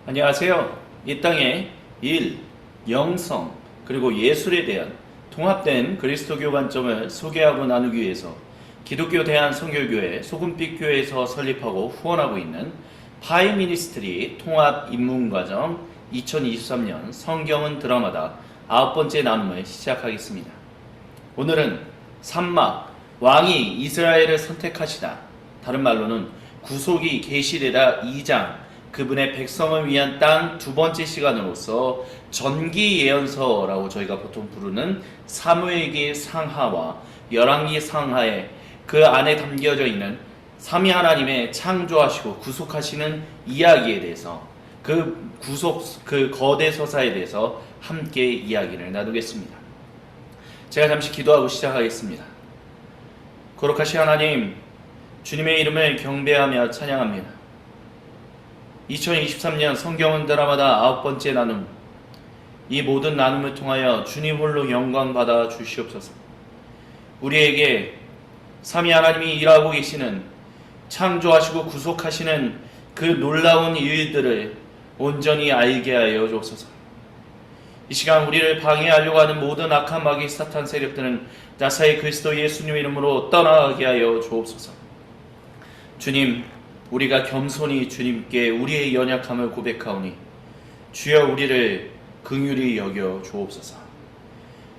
안녕하세요. 이 땅의 일, 영성, 그리고 예술에 대한 통합된 그리스도교 관점을 소개하고 나누기 위해서 기독교 대한선교교회 소금빛교회에서 설립하고 후원하고 있는 파이 미니스트리 통합 입문과정 2023년 성경은 드라마다 9번째 나눔을 시작하겠습니다. 오늘은 산막, 왕이 이스라엘을 선택하시다, 다른 말로는 구속이 계시되다 2장, 그분의 백성을 위한 땅 두 번째 시간으로서 전기 예언서라고 저희가 보통 부르는 사무엘기 상하와 열왕기 상하에 그 안에 담겨져 있는 삼위 하나님의 창조하시고 구속하시는 이야기에 대해서 그 거대 서사에 대해서 함께 이야기를 나누겠습니다. 제가 잠시 기도하고 시작하겠습니다. 거룩하신 하나님, 주님의 이름을 경배하며 찬양합니다. 2023년 성경은 드라마다 9번째 나눔, 이 모든 나눔을 통하여 주님 홀로 영광 받아 주시옵소서. 우리에게 삼위 하나님이 일하고 계시는, 창조하시고 구속하시는 그 놀라운 일들을 온전히 알게 하여 주옵소서. 이 시간 우리를 방해하려고 하는 모든 악한 마귀 사탄 세력들은 나사의 그리스도 예수님의 이름으로 떠나게 하여 주옵소서. 주님, 우리가 겸손히 주님께 우리의 연약함을 고백하오니 주여 우리를 긍휼히 여겨 주옵소서.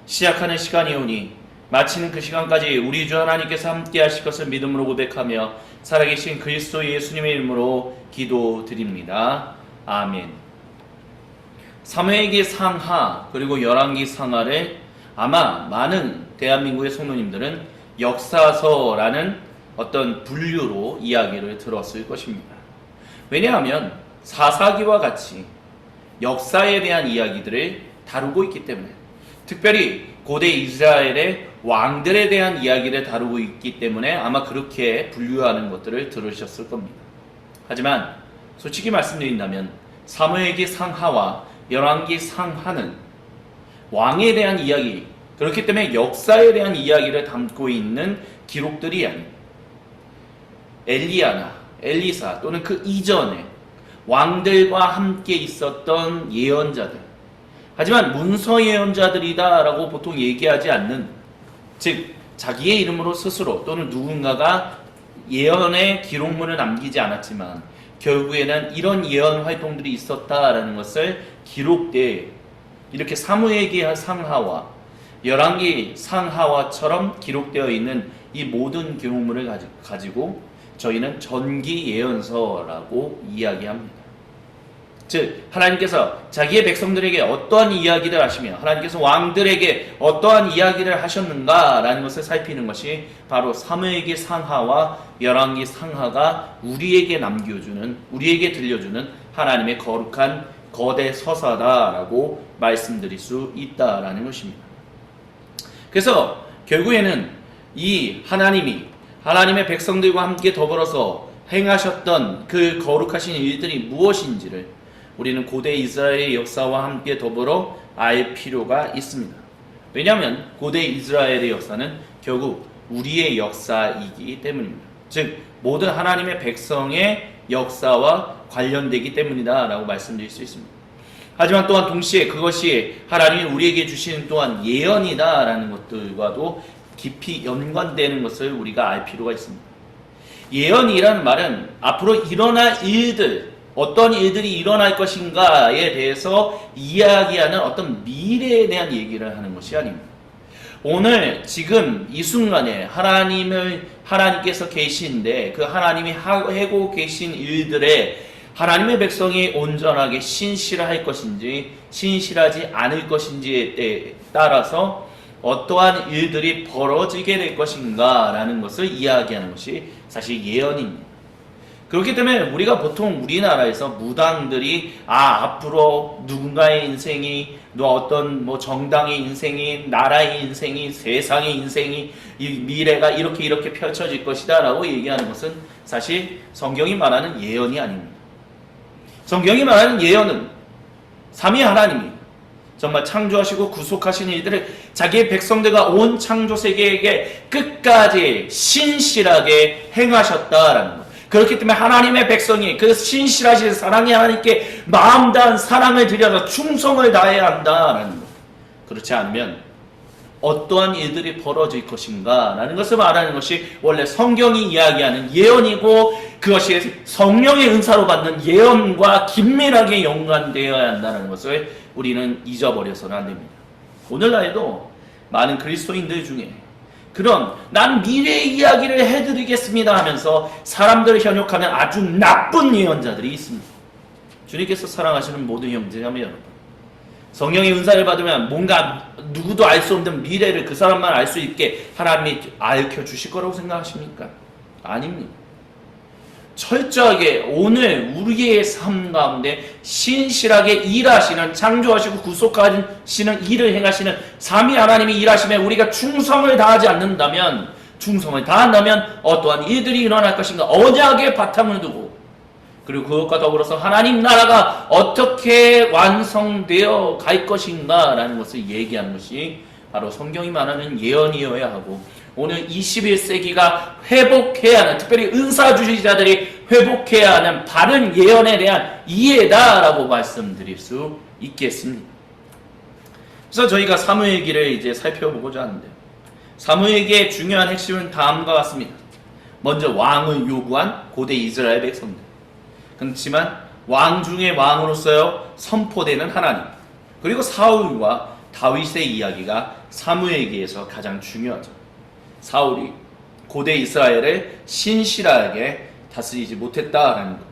시작하는 시간이 오니 마치는 그 시간까지 우리 주 하나님께서 함께 하실 것을 믿음으로 고백하며 살아계신 그리스도 예수님의 이름으로 기도드립니다. 아멘. 사무엘기 상하 그리고 열왕기 상하를 아마 많은 대한민국의 성도님들은 역사서라는 어떤 분류로 이야기를 들었을 것입니다. 왜냐하면 사사기와 같이 역사에 대한 이야기들을 다루고 있기 때문에, 특별히 고대 이스라엘의 왕들에 대한 이야기를 다루고 있기 때문에 아마 그렇게 분류하는 것들을 들으셨을 겁니다. 하지만 솔직히 말씀드린다면 사무엘기 상하와 열왕기 상하는 왕에 대한 이야기, 그렇기 때문에 역사에 대한 이야기를 담고 있는 기록들이 아닙니다. 엘리야나 엘리사 또는 그 이전에 왕들과 함께 있었던 예언자들, 하지만 문서 예언자들이다 라고 보통 얘기하지 않는, 즉 자기의 이름으로 스스로 또는 누군가가 예언의 기록문을 남기지 않았지만 결국에는 이런 예언 활동들이 있었다라는 것을 기록돼 이렇게 사무엘기 상하와 열왕기 상하와처럼 기록되어 있는 이 모든 기록문을 가지고 저희는 전기 예언서라고 이야기합니다. 즉 하나님께서 자기의 백성들에게 어떠한 이야기를 하시며 하나님께서 왕들에게 어떠한 이야기를 하셨는가라는 것을 살피는 것이 바로 사무엘기 상하와 열왕기 상하가 우리에게 남겨주는, 우리에게 들려주는 하나님의 거룩한 거대 서사다라고 말씀드릴 수 있다라는 것입니다. 그래서 결국에는 이 하나님의 백성들과 함께 더불어서 행하셨던 그 거룩하신 일들이 무엇인지를 우리는 고대 이스라엘의 역사와 함께 더불어 알 필요가 있습니다. 왜냐하면 고대 이스라엘의 역사는 결국 우리의 역사이기 때문입니다. 즉 모든 하나님의 백성의 역사와 관련되기 때문이다 라고 말씀드릴 수 있습니다. 하지만 또한 동시에 그것이 하나님이 우리에게 주시는 또한 예언이다 라는 것들과도 깊이 연관되는 것을 우리가 알 필요가 있습니다. 예언이라는 말은 앞으로 일어날 일들, 어떤 일들이 일어날 것인가에 대해서 이야기하는 어떤 미래에 대한 얘기를 하는 것이 아닙니다. 오늘 지금 이 순간에 하나님께서 계신데 그 하나님이 하고 계신 일들에 하나님의 백성이 온전하게 신실할 것인지 신실하지 않을 것인지에 따라서 어떠한 일들이 벌어지게 될 것인가 라는 것을 이야기하는 것이 사실 예언입니다. 그렇기 때문에 우리가 보통 우리나라에서 무당들이 앞으로 누군가의 인생이, 어떤 정당의 인생이, 나라의 인생이, 세상의 인생이, 이 미래가 이렇게 펼쳐질 것이다 라고 얘기하는 것은 사실 성경이 말하는 예언이 아닙니다. 성경이 말하는 예언은 삼위 하나님이 정말 창조하시고 구속하시는 이들을 자기의 백성들과 온 창조 세계에게 끝까지 신실하게 행하셨다라는 것, 그렇기 때문에 하나님의 백성이 그 신실하신 사랑의 하나님께 마음 다한 사랑을 들여서 충성을 다해야 한다라는 것. 그렇지 않으면 어떠한 일들이 벌어질 것인가 라는 것을 말하는 것이 원래 성경이 이야기하는 예언이고, 그것이 성령의 은사로 받는 예언과 긴밀하게 연관되어야 한다는 것을 우리는 잊어버려서는 안 됩니다. 오늘날에도 많은 그리스도인들 중에 그런 난 미래의 이야기를 해드리겠습니다 하면서 사람들을 현혹하는 아주 나쁜 예언자들이 있습니다. 주님께서 사랑하시는 모든 형제자매 여러분, 성령의 은사를 받으면 뭔가 누구도 알 수 없는 미래를 그 사람만 알 수 있게 하나님이 알려주실 거라고 생각하십니까? 아닙니다. 철저하게 오늘 우리의 삶 가운데 신실하게 일하시는, 창조하시고 구속하시는 일을 행하시는 삼위 하나님이 일하시면 우리가 충성을 다하지 않는다면, 충성을 다한다면 어떠한 일들이 일어날 것인가? 언약의 바탕을 두고, 그리고 그것과 더불어서 하나님 나라가 어떻게 완성되어 갈 것인가 라는 것을 얘기하는 것이 바로 성경이 말하는 예언이어야 하고, 오늘 21세기가 회복해야 하는, 특별히 은사주의자들이 회복해야 하는 바른 예언에 대한 이해다라고 말씀드릴 수 있겠습니다. 그래서 저희가 사무엘기를 이제 살펴보고자 하는데요. 사무엘기의 중요한 핵심은 다음과 같습니다. 먼저 왕을 요구한 고대 이스라엘 백성들. 그렇지만 왕 중의 왕으로서 선포되는 하나님, 그리고 사울과 다윗의 이야기가 사무엘기에서 가장 중요하죠. 사울이 고대 이스라엘을 신실하게 다스리지 못했다라는 것,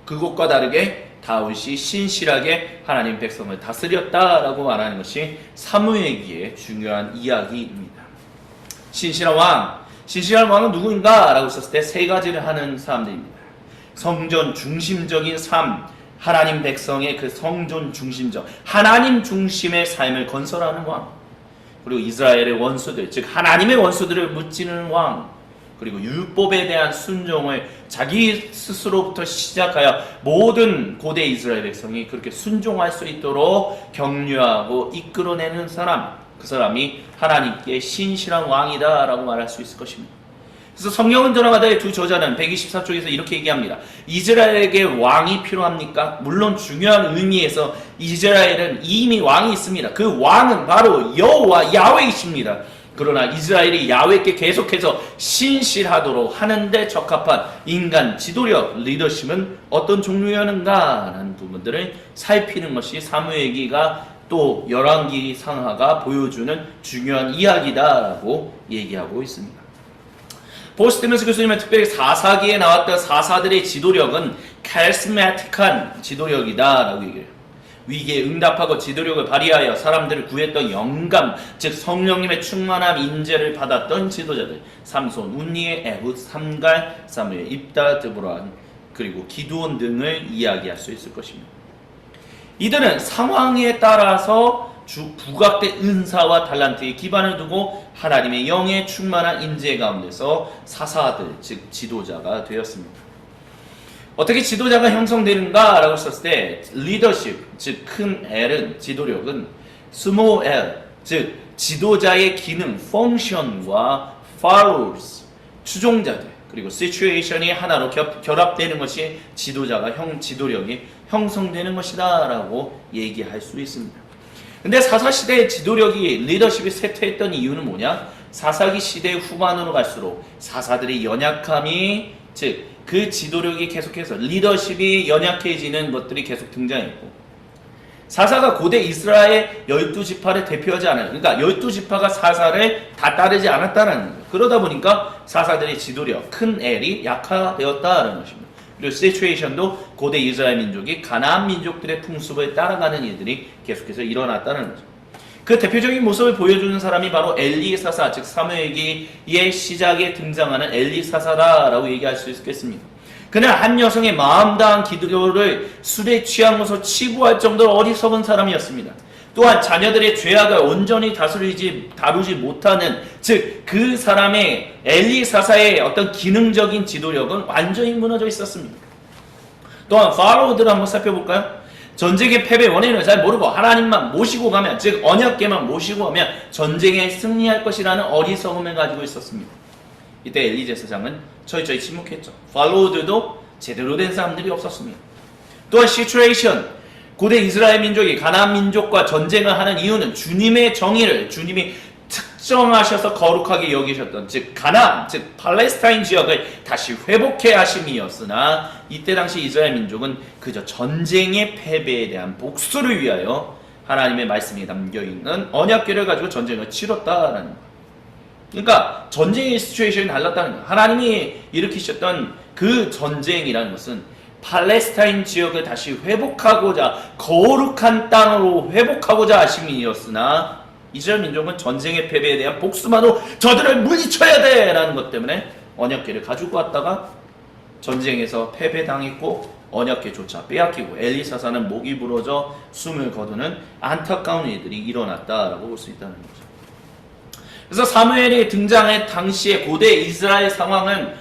그것과 다르게 다윗이 신실하게 하나님 백성을 다스렸다라고 말하는 것이 사무엘기의 중요한 이야기입니다. 신실한 왕은 누구인가? 라고 했을 때 세 가지를 하는 사람들입니다. 성전 중심적인 삶, 하나님 백성의 그 성전 중심적, 하나님 중심의 삶을 건설하는 왕, 그리고 이스라엘의 원수들, 즉 하나님의 원수들을 무찌르는 왕, 그리고 율법에 대한 순종을 자기 스스로부터 시작하여 모든 고대 이스라엘 백성이 그렇게 순종할 수 있도록 격려하고 이끌어내는 사람, 그 사람이 하나님께 신실한 왕이다 라고 말할 수 있을 것입니다. 그래서 성경은 드라마다의 두 저자는 124쪽에서 이렇게 얘기합니다. 이스라엘에게 왕이 필요합니까? 물론 중요한 의미에서 이스라엘은 이미 왕이 있습니다. 그 왕은 바로 여호와 야훼이십니다. 그러나 이스라엘이 야훼께 계속해서 신실하도록 하는데 적합한 인간 지도력, 리더십은 어떤 종류였는가 라는 부분들을 살피는 것이 사무엘기가 또 열왕기 상하가 보여주는 중요한 이야기다라고 얘기하고 있습니다. 포스티면스 교수님은 특별히 사사기에 나왔던 사사들의 지도력은 카리스마틱한 지도력이다라고 얘기해요. 위기에 응답하고 지도력을 발휘하여 사람들을 구했던 영감, 즉 성령님의 충만한 인재를 받았던 지도자들, 삼손, 운니엘, 에훗, 삼갈, 사무엘, 입다, 드보라, 그리고 기드온 등을 이야기할 수 있을 것입니다. 이들은 상황에 따라서 부각된 은사와 달란트에 기반을 두고 하나님의 영의 충만한 인재 가운데서 사사들, 즉 지도자가 되었습니다. 어떻게 지도자가 형성되는가 라고 했을 때 리더십, 즉 큰 L은, 지도력은 small L, 즉 지도자의 기능, 펑션과 followers, 추종자들, 그리고 situation이 하나로 결합되는 것이 지도력이 형성되는 것이다 라고 얘기할 수 있습니다. 근데 사사시대의 지도력이, 리더십이 쇠퇴했던 이유는 뭐냐? 사사기 시대 후반으로 갈수록 사사들의 연약함이, 즉 그 지도력이 계속해서 리더십이 연약해지는 것들이 계속 등장했고, 사사가 고대 이스라엘 12지파를 대표하지 않아요. 그러니까 12지파가 사사를 다 따르지 않았다는 거예요. 그러다 보니까 사사들의 지도력, 큰 L이 약화되었다는 것입니다. 그리고 시츄에이션도 고대 이스라엘 민족이 가나안 민족들의 풍습을 따라가는 일들이 계속해서 일어났다는 거죠. 그 대표적인 모습을 보여주는 사람이 바로 엘리사사, 즉 사무엘기의 시작에 등장하는 엘리사사다라고 얘기할 수 있겠습니다. 그는 한 여성의 마음 다한 기도를 술에 취한 것으로 치부할 정도로 어리석은 사람이었습니다. 또한 자녀들의 죄악을 온전히 다루지 못하는, 즉 그 사람의 엘리사사의 어떤 기능적인 지도력은 완전히 무너져 있었습니다. 또한 파로우들을 한번 살펴볼까요? 전쟁의 패배 원인을 잘 모르고 하나님만 모시고 가면, 즉 언약궤만 모시고 가면 전쟁에 승리할 것이라는 어리석음을 가지고 있었습니다. 이때 엘리 제사장은 철저히 침묵했죠. 팔로워들도 제대로 된 사람들이 없었습니다. 또한 시츄에이션, 고대 이스라엘 민족이 가나안 민족과 전쟁을 하는 이유는 주님의 정의를 주님이 특정하셔서 거룩하게 여기셨던 즉 가나안, 즉 팔레스타인 지역을 다시 회복해 하심이었으나 이때 당시 이스라엘 민족은 그저 전쟁의 패배에 대한 복수를 위하여 하나님의 말씀이 담겨있는 언약궤를 가지고 전쟁을 치렀다라는 거예요. 그러니까 전쟁의 시츄에이션이 달랐다는 거예요. 하나님이 일으키셨던 그 전쟁이라는 것은 팔레스타인 지역을 다시 회복하고자 거룩한 땅으로 회복하고자 하심이었으나 이스라엘 민족은 전쟁의 패배에 대한 복수만으로 저들을 물리쳐야 돼! 라는 것 때문에 언약궤를 가지고 왔다가 전쟁에서 패배당했고 언약궤조차 빼앗기고 엘리사사는 목이 부러져 숨을 거두는 안타까운 일들이 일어났다라고 볼 수 있다는 거죠. 그래서 사무엘이 등장한 당시의 고대 이스라엘 상황은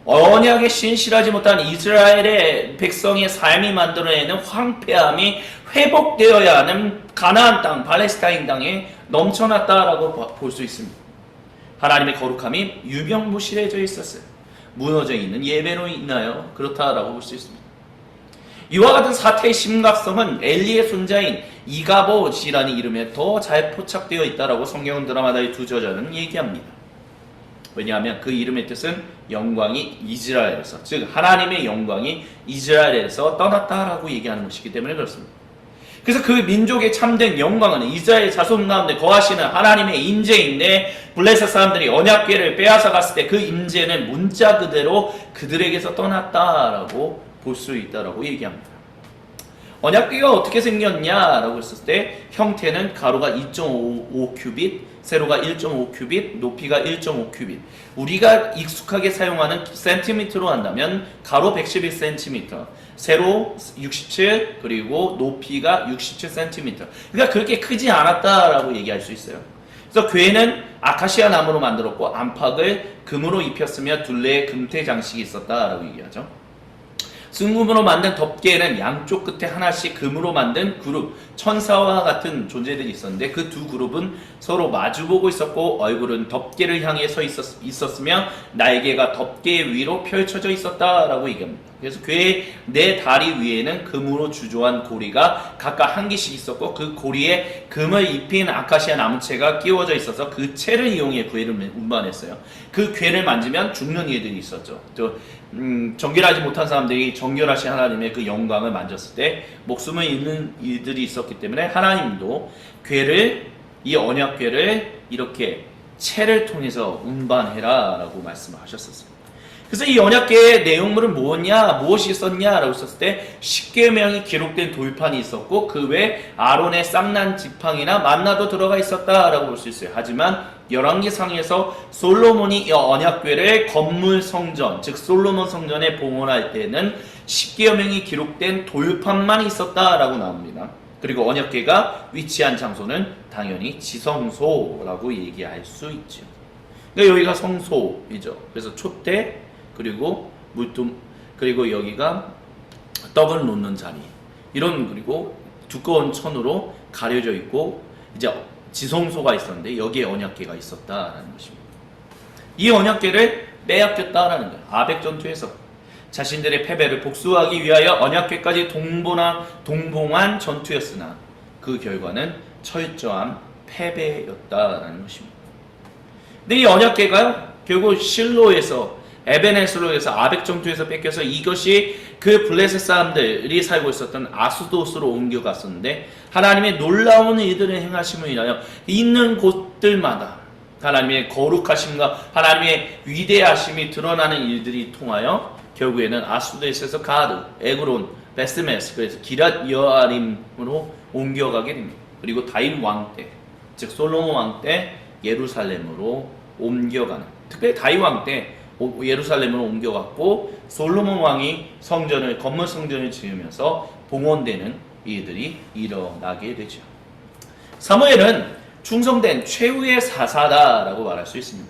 언약에 신실하지 못한 이스라엘의 백성의 삶이 만들어내는 황폐함이 회복되어야 하는 가나안 땅, 팔레스타인 땅에 넘쳐났다라고 볼 수 있습니다. 하나님의 거룩함이 유명무실해져 있었어요. 무너져 있는 예배로 인하여 그렇다라고 볼 수 있습니다. 이와 같은 사태의 심각성은 엘리의 손자인 이가봇이라는 이름에 더 잘 포착되어 있다라고 성경은 드라마다의 두 저자는 얘기합니다. 왜냐하면 그 이름의 뜻은 영광이 이스라엘에서, 즉 하나님의 영광이 이스라엘에서 떠났다라고 얘기하는 것이기 때문에 그렇습니다. 그래서 그 민족의 참된 영광은 이스라엘 자손 가운데 거하시는 하나님의 임재인데 블레셋 사람들이 언약궤를 빼앗아 갔을 때 그 임재는 문자 그대로 그들에게서 떠났다라고 볼 수 있다라고 얘기합니다. 언약궤가 어떻게 생겼냐라고 했을 때 형태는 가로가 2.5 큐빗, 세로가 1.5 큐빗, 높이가 1.5 큐빗. 우리가 익숙하게 사용하는 센티미터로 한다면 가로 111cm, 세로 67, 그리고 높이가 67cm. 그러니까 그렇게 크지 않았다라고 얘기할 수 있어요. 그래서 궤는 아카시아 나무로 만들었고 안팎을 금으로 입혔으며 둘레에 금태 장식이 있었다라고 얘기하죠. 순금으로 만든 덮개는 양쪽 끝에 하나씩 금으로 만든 그룹, 천사와 같은 존재들이 있었는데 그 두 그룹은 서로 마주보고 있었고 얼굴은 덮개를 향해 서 있었으며 날개가 덮개 위로 펼쳐져 있었다라고 얘기합니다. 그래서 궤의 네 다리 위에는 금으로 주조한 고리가 각각 한 개씩 있었고 그 고리에 금을 입힌 아카시아 나무채가 끼워져 있어서 그 채를 이용해 궤를 운반했어요. 그 궤를 만지면 죽는 이들이 있었죠. 또 정결하지 못한 사람들이 정결하신 하나님의 그 영광을 만졌을 때 목숨을 잃는 이들이 있었기 때문에 하나님도 이 언약궤를 이렇게 채를 통해서 운반해라 라고 말씀을 하셨었어요. 그래서 이 언약궤의 내용물은 무엇이 있었냐라고 했을 때 십계명이 기록된 돌판이 있었고 그 외에 아론의 쌍난 지팡이나 만나도 들어가 있었다라고 볼 수 있어요. 하지만 열왕기상에서 솔로몬이 이 언약궤를 건물 성전, 즉 솔로몬 성전에 봉헌할 때는 십계명이 기록된 돌판만 있었다라고 나옵니다. 그리고 언약궤가 위치한 장소는 당연히 지성소라고 얘기할 수 있죠. 그러니까 여기가 성소이죠. 그래서 촛대, 그리고 물통, 그리고 여기가 떡을 놓는 자리, 이런, 그리고 두꺼운 천으로 가려져 있고 이제 지성소가 있었는데 여기에 언약궤가 있었다라는 것입니다. 이 언약궤를 빼앗겼다라는 거예요. 아벡 전투에서 자신들의 패배를 복수하기 위하여 언약궤까지 동봉한 전투였으나 그 결과는 철저한 패배였다라는 것입니다. 근데 이 언약궤가요 결국 실로에서 에벤에스로에서 아벡 전투에서 뺏겨서 이것이 그 블레셋 사람들이 살고 있었던 아수도스로 옮겨갔었는데 하나님의 놀라운 일들을 행하심을 인하여 있는 곳들마다 하나님의 거룩하심과 하나님의 위대하심이 드러나는 일들이 통하여 결국에는 아수도스에서 가드, 에그론, 베스메스, 그래서 기랏 여아림으로 옮겨가게 됩니다. 그리고 다윗 왕 때, 즉 솔로몬 왕 때 예루살렘으로 옮겨가는, 특별히 다윗 왕 때 예루살렘으로 옮겨갔고 솔로몬 왕이 건물 성전을 지으면서 봉헌되는 일들이 일어나게 되죠. 사무엘은 충성된 최후의 사사다라고 말할 수 있습니다.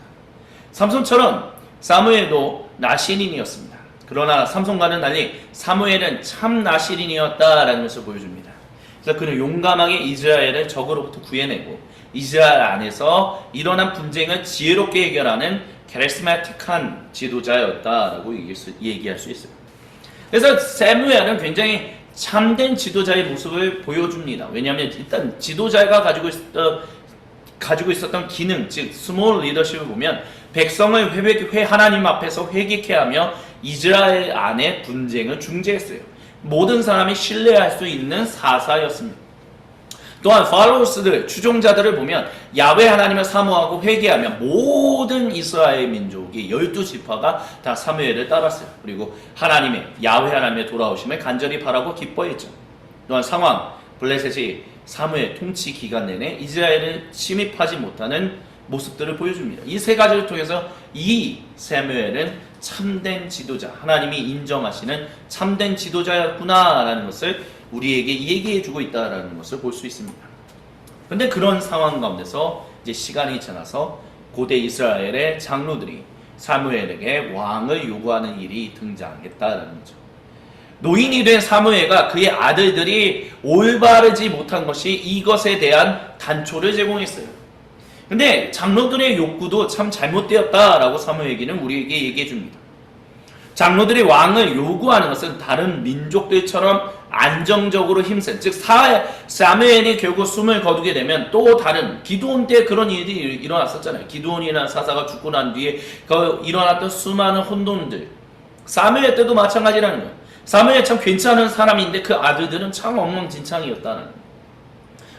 삼손처럼 사무엘도 나시린이었습니다. 그러나 삼손과는 달리 사무엘은 참 나시린이었다라는 것을 보여줍니다. 그래서 그는 용감하게 이스라엘을 적으로부터 구해내고 이스라엘 안에서 일어난 분쟁을 지혜롭게 해결하는 카리스마틱한 지도자였다라고 얘기할 수 있어요. 그래서 사무엘은 굉장히 참된 지도자의 모습을 보여줍니다. 왜냐하면 일단 지도자가 가지고 있었던 기능, 즉 스몰 리더십을 보면 백성을 하나님 앞에서 회개케 하며 이스라엘 안에 분쟁을 중재했어요. 모든 사람이 신뢰할 수 있는 사사였습니다. 또한 팔로워스들, 추종자들을 보면 야훼 하나님을 사모하고 회개하며 모든 이스라엘 민족이 12지파가 다 사무엘을 따랐어요. 그리고 야훼 하나님의 돌아오심을 간절히 바라고 기뻐했죠. 또한 상황, 블레셋이 사무엘 통치 기간 내내 이스라엘을 침입하지 못하는 모습들을 보여줍니다. 이 세 가지를 통해서 이 사무엘은 참된 지도자, 하나님이 인정하시는 참된 지도자였구나라는 것을 우리에게 얘기해주고 있다는 것을 볼 수 있습니다. 그런데 그런 상황 가운데서 이제 시간이 지나서 고대 이스라엘의 장로들이 사무엘에게 왕을 요구하는 일이 등장했다는 거죠. 노인이 된 사무엘과 그의 아들들이 올바르지 못한 것이 이것에 대한 단초를 제공했어요. 근데 장로들의 욕구도 참 잘못되었다라고 사무엘기는 우리에게 얘기해 줍니다. 장로들이 왕을 요구하는 것은 다른 민족들처럼 안정적으로 힘센, 즉 사무엘이 결국 숨을 거두게 되면 또 다른 기드온 때 그런 일이 일어났었잖아요. 기드온이나 사사가 죽고 난 뒤에 일어났던 수많은 혼돈들, 사무엘 때도 마찬가지라는 거예요. 사무엘 참 괜찮은 사람인데 그 아들들은 참 엉망진창이었다는 거예요.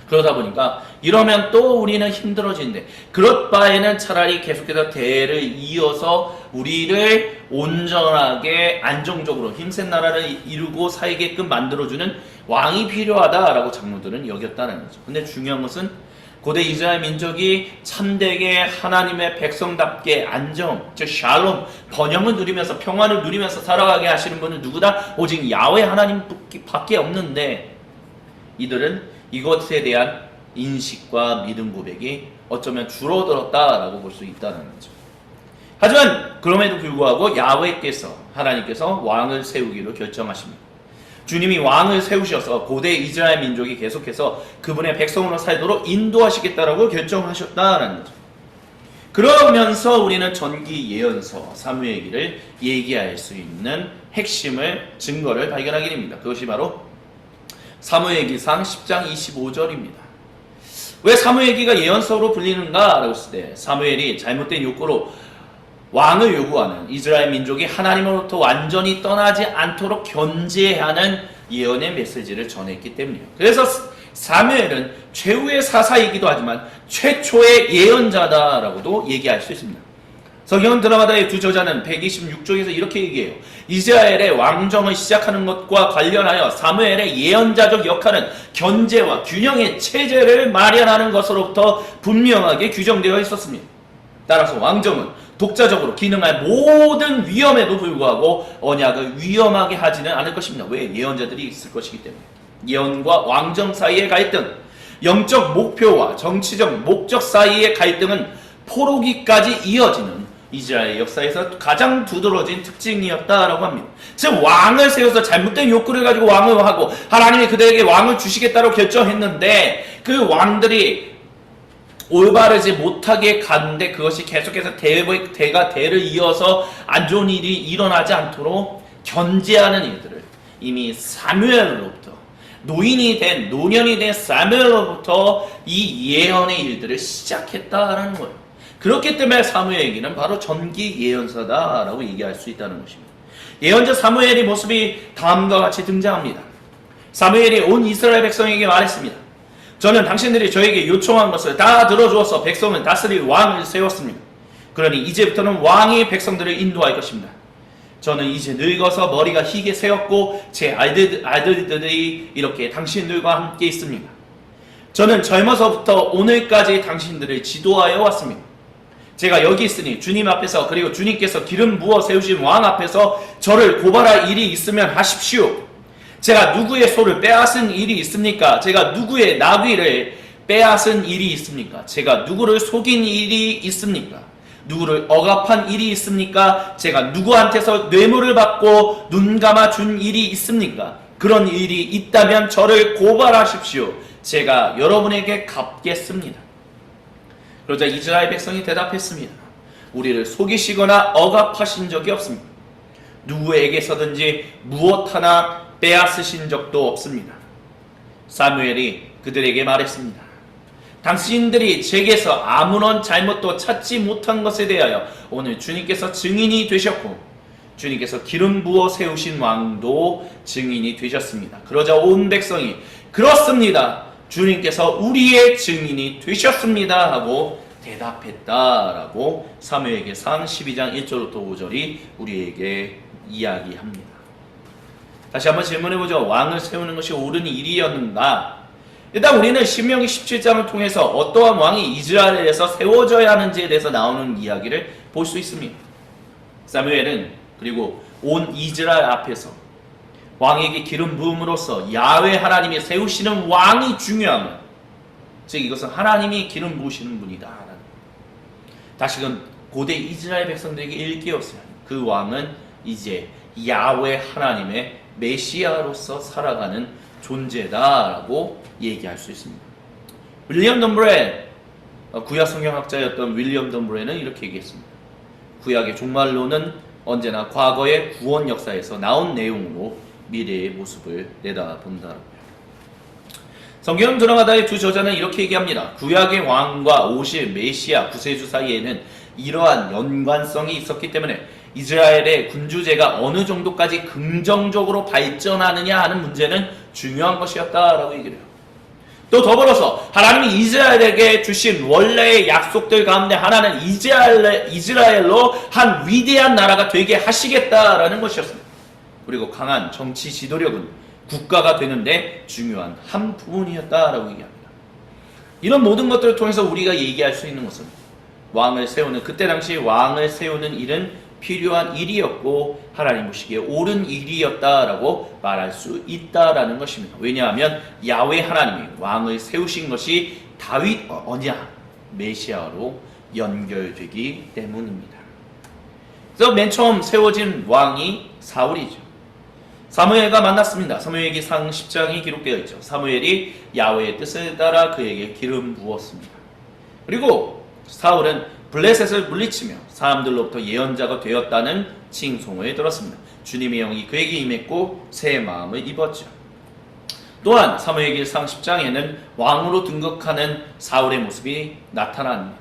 그러다 보니까 이러면 또 우리는 힘들어지는데 그럴 바에는 차라리 계속해서 대를 이어서 우리를 온전하게 안정적으로 힘센 나라를 이루고 살게끔 만들어주는 왕이 필요하다라고 장로들은 여겼다는 거죠. 근데 중요한 것은 고대 이스라엘 민족이 참되게 하나님의 백성답게 안정, 즉 샬롬, 번영을 누리면서 평안을 누리면서 살아가게 하시는 분은 누구다? 오직 야훼 하나님밖에 없는데 이들은 이것에 대한 인식과 믿음 고백이 어쩌면 줄어들었다라고 볼 수 있다는 거죠. 하지만 그럼에도 불구하고 하나님께서 왕을 세우기로 결정하십니다. 주님이 왕을 세우셔서 고대 이스라엘 민족이 계속해서 그분의 백성으로 살도록 인도하시겠다라고 결정하셨다는 거죠. 그러면서 우리는 전기 예언서 사무엘기를 얘기할 수 있는 증거를 발견하게 됩니다. 그것이 바로 사무엘기상 10장 25절입니다. 왜 사무엘기가 예언서로 불리는가? 라고 했을 때 사무엘이 잘못된 욕구로 왕을 요구하는 이스라엘 민족이 하나님으로부터 완전히 떠나지 않도록 견제하는 예언의 메시지를 전했기 때문이에요. 그래서 사무엘은 최후의 사사이기도 하지만 최초의 예언자다라고도 얘기할 수 있습니다. 성경 드라마다의 두 저자는 126쪽에서 이렇게 얘기해요. 이스라엘의 왕정을 시작하는 것과 관련하여 사무엘의 예언자적 역할은 견제와 균형의 체제를 마련하는 것으로부터 분명하게 규정되어 있었습니다. 따라서 왕정은 독자적으로 기능할 모든 위험에도 불구하고 언약을 위험하게 하지는 않을 것입니다. 왜? 예언자들이 있을 것이기 때문에. 예언과 왕정 사이의 갈등, 영적 목표와 정치적 목적 사이의 갈등은 포로기까지 이어지는 이스라엘 역사에서 가장 두드러진 특징이었다라고 합니다. 즉 왕을 세워서 잘못된 욕구를 가지고 왕을 하고 하나님이 그들에게 왕을 주시겠다고 결정했는데 그 왕들이 올바르지 못하게 갔는데 그것이 계속해서 대를 이어서 안 좋은 일이 일어나지 않도록 견제하는 일들을 이미 사무엘로부터 노년이 된 사무엘로부터 이 예언의 일들을 시작했다라는 거예요. 그렇기 때문에 사무엘기는 바로 전기 예언서다라고 얘기할 수 있다는 것입니다. 예언자 사무엘의 모습이 다음과 같이 등장합니다. 사무엘이 온 이스라엘 백성에게 말했습니다. 저는 당신들이 저에게 요청한 것을 다 들어주어서 백성을 다스릴 왕을 세웠습니다. 그러니 이제부터는 왕이 백성들을 인도할 것입니다. 저는 이제 늙어서 머리가 희게 새었고 제 아들들이 이렇게 당신들과 함께 있습니다. 저는 젊어서부터 오늘까지 당신들을 지도하여 왔습니다. 제가 여기 있으니 주님 앞에서 그리고 주님께서 기름 부어 세우신 왕 앞에서 저를 고발할 일이 있으면 하십시오. 제가 누구의 소를 빼앗은 일이 있습니까? 제가 누구의 나귀를 빼앗은 일이 있습니까? 제가 누구를 속인 일이 있습니까? 누구를 억압한 일이 있습니까? 제가 누구한테서 뇌물을 받고 눈 감아 준 일이 있습니까? 그런 일이 있다면 저를 고발하십시오. 제가 여러분에게 갚겠습니다. 그러자 이스라엘 백성이 대답했습니다. 우리를 속이시거나 억압하신 적이 없습니다. 누구에게서든지 무엇 하나 빼앗으신 적도 없습니다. 사무엘이 그들에게 말했습니다. 당신들이 제게서 아무런 잘못도 찾지 못한 것에 대하여 오늘 주님께서 증인이 되셨고 주님께서 기름 부어 세우신 왕도 증인이 되셨습니다. 그러자 온 백성이 그렇습니다. 주님께서 우리의 증인이 되셨습니다 하고 대답했다라고 사무엘기상 12장 1절부터 5절이 우리에게 이야기합니다. 다시 한번 질문해보죠. 왕을 세우는 것이 옳은 일이었는가? 일단 우리는 신명기 17장을 통해서 어떠한 왕이 이스라엘에서 세워져야 하는지에 대해서 나오는 이야기를 볼 수 있습니다. 사무엘은 그리고 온 이스라엘 앞에서 왕에게 기름 부음으로써 야훼 하나님이 세우시는 왕이 중요함을, 즉 이것은 하나님이 기름 부으시는 분이다. 다시금 고대 이스라엘 백성들에게 일깨웠어요. 그 왕은 이제 야훼 하나님의 메시아로서 살아가는 존재다라고 얘기할 수 있습니다. 윌리엄 덤브레, 구약 성경학자였던 윌리엄 덤브레는 이렇게 얘기했습니다. 구약의 종말론은 언제나 과거의 구원 역사에서 나온 내용으로 미래의 모습을 내다본다라고요. 성경 드라마다의 두 저자는 이렇게 얘기합니다. 구약의 왕과 오실 메시아 구세주 사이에는 이러한 연관성이 있었기 때문에 이스라엘의 군주제가 어느 정도까지 긍정적으로 발전하느냐 하는 문제는 중요한 것이었다라고 얘기를 해요. 또 더불어서 하나님이 이스라엘에게 주신 원래의 약속들 가운데 하나는 이스라엘로 한 위대한 나라가 되게 하시겠다라는 것이었습니다. 그리고 강한 정치 지도력은 국가가 되는데 중요한 한 부분이었다라고 얘기합니다. 이런 모든 것들을 통해서 우리가 얘기할 수 있는 것은 왕을 세우는, 그때 당시 왕을 세우는 일은 필요한 일이었고 하나님 보시기에 옳은 일이었다라고 말할 수 있다라는 것입니다. 왜냐하면 야훼 하나님이 왕을 세우신 것이 다윗 언약 메시아로 연결되기 때문입니다. 그래서 맨 처음 세워진 왕이 사울이죠. 사무엘과 만났습니다. 사무엘기상 10장이 기록되어 있죠. 사무엘이 야훼의 뜻을 따라 그에게 기름 부었습니다. 그리고 사울은 블레셋을 물리치며 사람들로부터 예언자가 되었다는 칭송을 들었습니다. 주님의 영이 그에게 임했고 새 마음을 입었죠. 또한 사무엘기상 10장에는 왕으로 등극하는 사울의 모습이 나타납니다.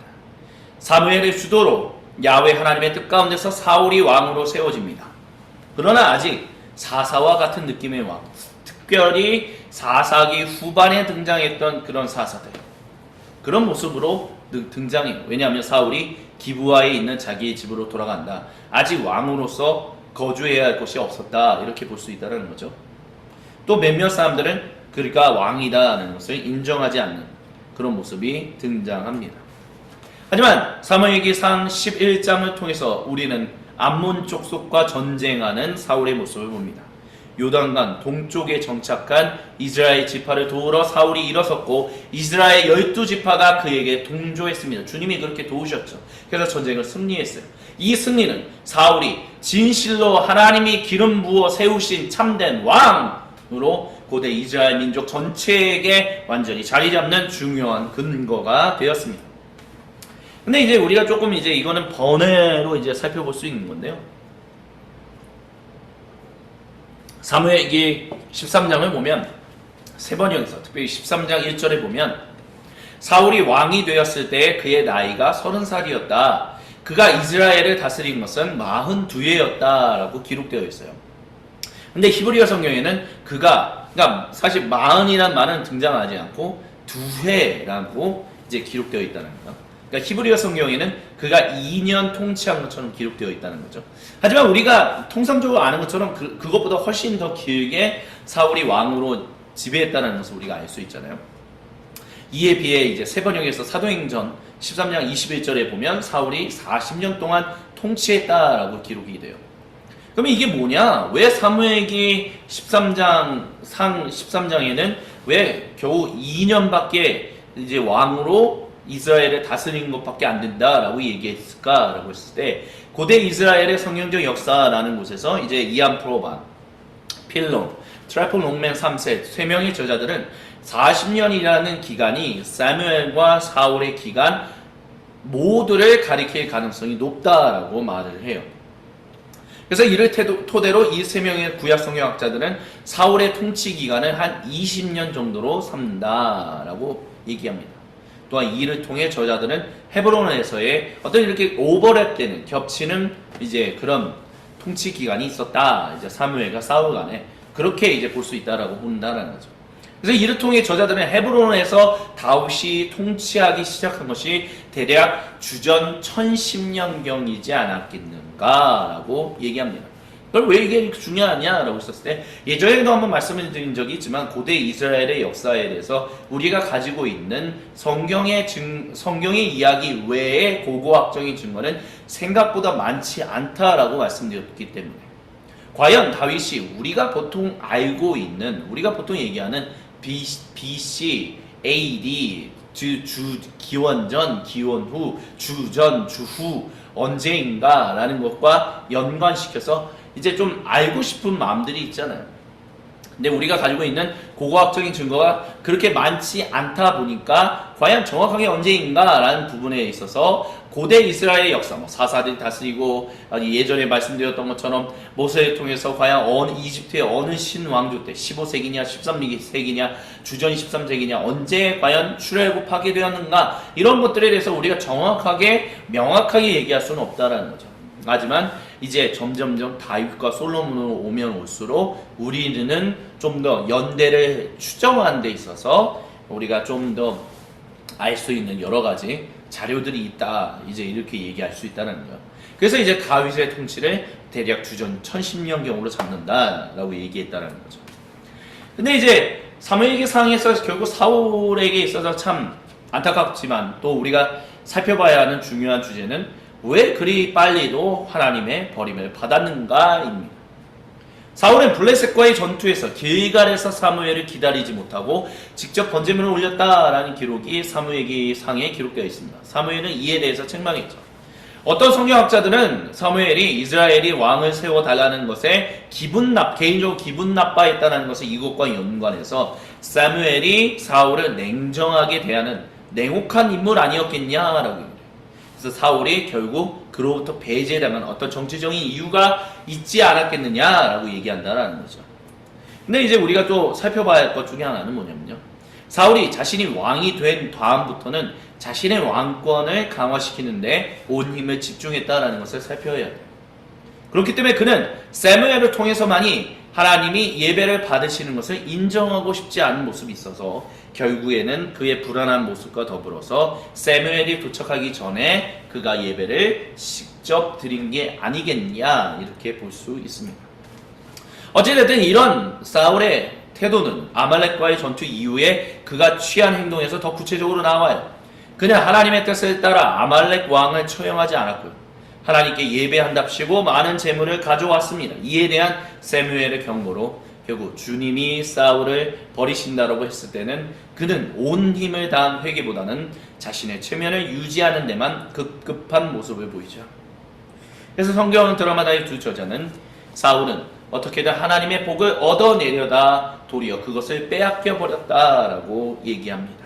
사무엘의 주도로 야훼 하나님의 뜻 가운데서 사울이 왕으로 세워집니다. 그러나 아직 사사와 같은 느낌의 왕, 특별히 사사기 후반에 등장했던 그런 사사들, 그런 모습으로 등장해요. 왜냐하면 사울이 기브아에 있는 자기의 집으로 돌아간다. 아직 왕으로서 거주해야 할 곳이 없었다. 이렇게 볼 수 있다는 거죠. 또 몇몇 사람들은 그가 왕이다라는 것을 인정하지 않는 그런 모습이 등장합니다. 하지만 사무엘기상 11장을 통해서 우리는 암몬 족속과 전쟁하는 사울의 모습을 봅니다. 요단강 동쪽에 정착한 이스라엘 지파를 도우러 사울이 일어섰고 이스라엘 12지파가 그에게 동조했습니다. 주님이 그렇게 도우셨죠. 그래서 전쟁을 승리했어요. 이 승리는 사울이 진실로 하나님이 기름 부어 세우신 참된 왕으로 고대 이스라엘 민족 전체에게 완전히 자리 잡는 중요한 근거가 되었습니다. 근데 이제 우리가 조금 이제 이거는 번외로 이제 살펴볼 수 있는 건데요. 사무엘기 13장을 보면 세 번역에서 특별히 13장 1절에 보면 사울이 왕이 되었을 때 그의 나이가 30살이었다. 그가 이스라엘을 다스린 것은 42회였다라고 기록되어 있어요. 근데 히브리어 성경에는 그러니까 사실 40이라는 말은 등장하지 않고 2회라고 이제 기록되어 있다는 거예요. 그러니까 히브리어 성경에는 그가 2년 통치한 것처럼 기록되어 있다는 거죠. 하지만 우리가 통상적으로 아는 것처럼 그것보다 훨씬 더 길게 사울이 왕으로 지배했다는 것을 우리가 알 수 있잖아요. 이에 비해 이제 세번역에서 사도행전 13장 21절에 보면 사울이 40년 동안 통치했다라고 기록이 돼요. 그러면 이게 뭐냐? 왜 사무엘기 13장에는 왜 겨우 2년밖에 이제 왕으로 이스라엘을 다스리는 것밖에 안 된다라고 얘기했을까라고 했을 때 고대 이스라엘의 성경적 역사라는 곳에서 이제 이안 프로반, 필론, 트래플 롱맨 3세 3명의 저자들은 40년이라는 기간이 사무엘과 사울의 기간 모두를 가리킬 가능성이 높다라고 말을 해요. 그래서 이를 토대로 이 세 명의 구약 성경학자들은 사울의 통치 기간을 한 20년 정도로 삼는다라고 얘기합니다. 또한 이를 통해 저자들은 헤브론에서의 어떤 이렇게 오버랩되는 겹치는 이제 그런 통치 기간이 있었다. 이제 사무엘과 사울 간에 그렇게 이제 볼 수 있다라고 본다라는 거죠. 그래서 이를 통해 저자들은 헤브론에서 다윗이 통치하기 시작한 것이 대략 주전 1010년경이지 않았겠는가라고 얘기합니다. 그걸 왜 이게 중요하냐라고 했었을 때 예전에도 한번 말씀을 드린 적이 있지만 고대 이스라엘의 역사에 대해서 우리가 가지고 있는 성경의 이야기 외에 고고학적인 증거는 생각보다 많지 않다라고 말씀드렸기 때문에 과연 다윗이 우리가 보통 알고 있는 우리가 보통 얘기하는 BC, AD, 기원전, 기원후, 주전, 주후 언제인가라는 것과 연관시켜서 이제 좀 알고 싶은 마음들이 있잖아요. 근데 우리가 가지고 있는 고고학적인 증거가 그렇게 많지 않다 보니까 과연 정확하게 언제인가라는 부분에 있어서 고대 이스라엘의 역사, 사사들이 다스리고 예전에 말씀드렸던 것처럼 모세를 통해서 과연 이집트의 어느 신왕조 때 15세기냐 13세기냐 주전 13세기냐 언제 과연 출애굽하게 되었는가 이런 것들에 대해서 우리가 정확하게 명확하게 얘기할 수는 없다라는 거죠. 하지만 이제 점점점 다윗과 솔로몬으로 오면 올수록 우리는 좀 더 연대를 추정하는 데 있어서 우리가 좀 더 알 수 있는 여러 가지 자료들이 있다. 이제 이렇게 얘기할 수 있다는 거예요. 그래서 이제 다윗의 통치를 대략 주전 1010년경으로 잡는다라고 얘기했다는 거죠. 근데 이제 사무엘기상에서 결국 사울에게 있어서 참 안타깝지만 또 우리가 살펴봐야 하는 중요한 주제는 왜 그리 빨리도 하나님의 버림을 받았는가입니다. 사울은 블레셋과의 전투에서 길갈에서 사무엘을 기다리지 못하고 직접 번제물을 올렸다라는 기록이 사무엘기상에 기록되어 있습니다. 사무엘은 이에 대해서 책망했죠. 어떤 성경학자들은 사무엘이 이스라엘이 왕을 세워달라는 것에 개인적으로 기분 나빠했다는 것을 이것과 연관해서 사무엘이 사울을 냉정하게 대하는 냉혹한 인물 아니었겠냐라고 합니다. 그래서 사울이 결국 그로부터 배제당한 어떤 정치적인 이유가 있지 않았겠느냐라고 얘기한다라는 거죠. 근데 이제 우리가 또 살펴봐야 할 것 중에 하나는 뭐냐면요. 사울이 자신이 왕이 된 다음부터는 자신의 왕권을 강화시키는데 온 힘을 집중했다라는 것을 살펴야 돼요. 그렇기 때문에 그는 사무엘을 통해서만이 하나님이 예배를 받으시는 것을 인정하고 싶지 않은 모습이 있어서 결국에는 그의 불안한 모습과 더불어서 사무엘이 도착하기 전에 그가 예배를 직접 드린 게 아니겠냐 이렇게 볼 수 있습니다. 어찌됐든 이런 사울의 태도는 아말렉과의 전투 이후에 그가 취한 행동에서 더 구체적으로 나와요. 그는 하나님의 뜻을 따라 아말렉 왕을 처형하지 않았고요. 하나님께 예배한답시고 많은 재물을 가져왔습니다. 이에 대한 사무엘의 경고로 결국 주님이 사울을 버리신다라고 했을 때는 그는 온 힘을 다한 회개보다는 자신의 체면을 유지하는 데만 급급한 모습을 보이죠. 그래서 성경 드라마다의 두 저자는 사울은 어떻게든 하나님의 복을 얻어내려다 도리어 그것을 빼앗겨 버렸다라고 얘기합니다.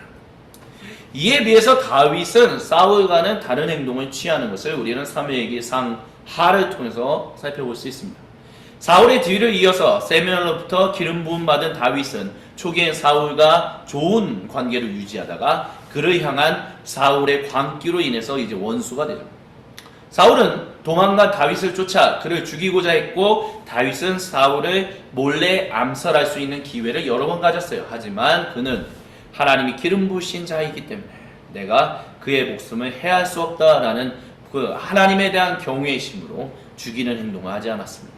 이에 비해서 다윗은 사울과는 다른 행동을 취하는 것을 우리는 사무엘기상 하를 통해서 살펴볼 수 있습니다. 사울의 뒤를 이어서 사무엘로부터 기름 부음 받은 다윗은 초기엔 사울과 좋은 관계를 유지하다가 그를 향한 사울의 광기로 인해서 이제 원수가 되죠. 사울은 도망간 다윗을 쫓아 그를 죽이고자 했고 다윗은 사울을 몰래 암살할 수 있는 기회를 여러 번 가졌어요. 하지만 그는 하나님이 기름 부으신 자이기 때문에 내가 그의 목숨을 해할 수 없다라는 그 하나님에 대한 경외의 심으로 죽이는 행동을 하지 않았습니다.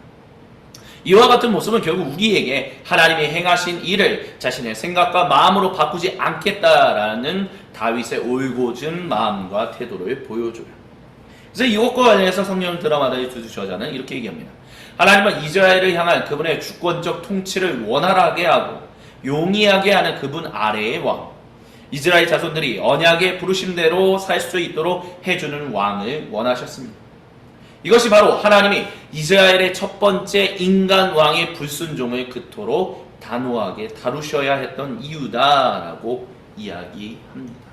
이와 같은 모습은 결국 우리에게 하나님이 행하신 일을 자신의 생각과 마음으로 바꾸지 않겠다라는 다윗의 올곧은 마음과 태도를 보여줘요. 그래서 이것과 관련해서 성경 드라마의 두 저자는 이렇게 얘기합니다. 하나님은 이스라엘을 향한 그분의 주권적 통치를 원활하게 하고 용이하게 하는 그분 아래의 왕, 이스라엘 자손들이 언약의 부르심대로 살 수 있도록 해주는 왕을 원하셨습니다. 이것이 바로 하나님이 이스라엘의 첫 번째 인간 왕의 불순종을 그토록 단호하게 다루셔야 했던 이유다라고 이야기합니다.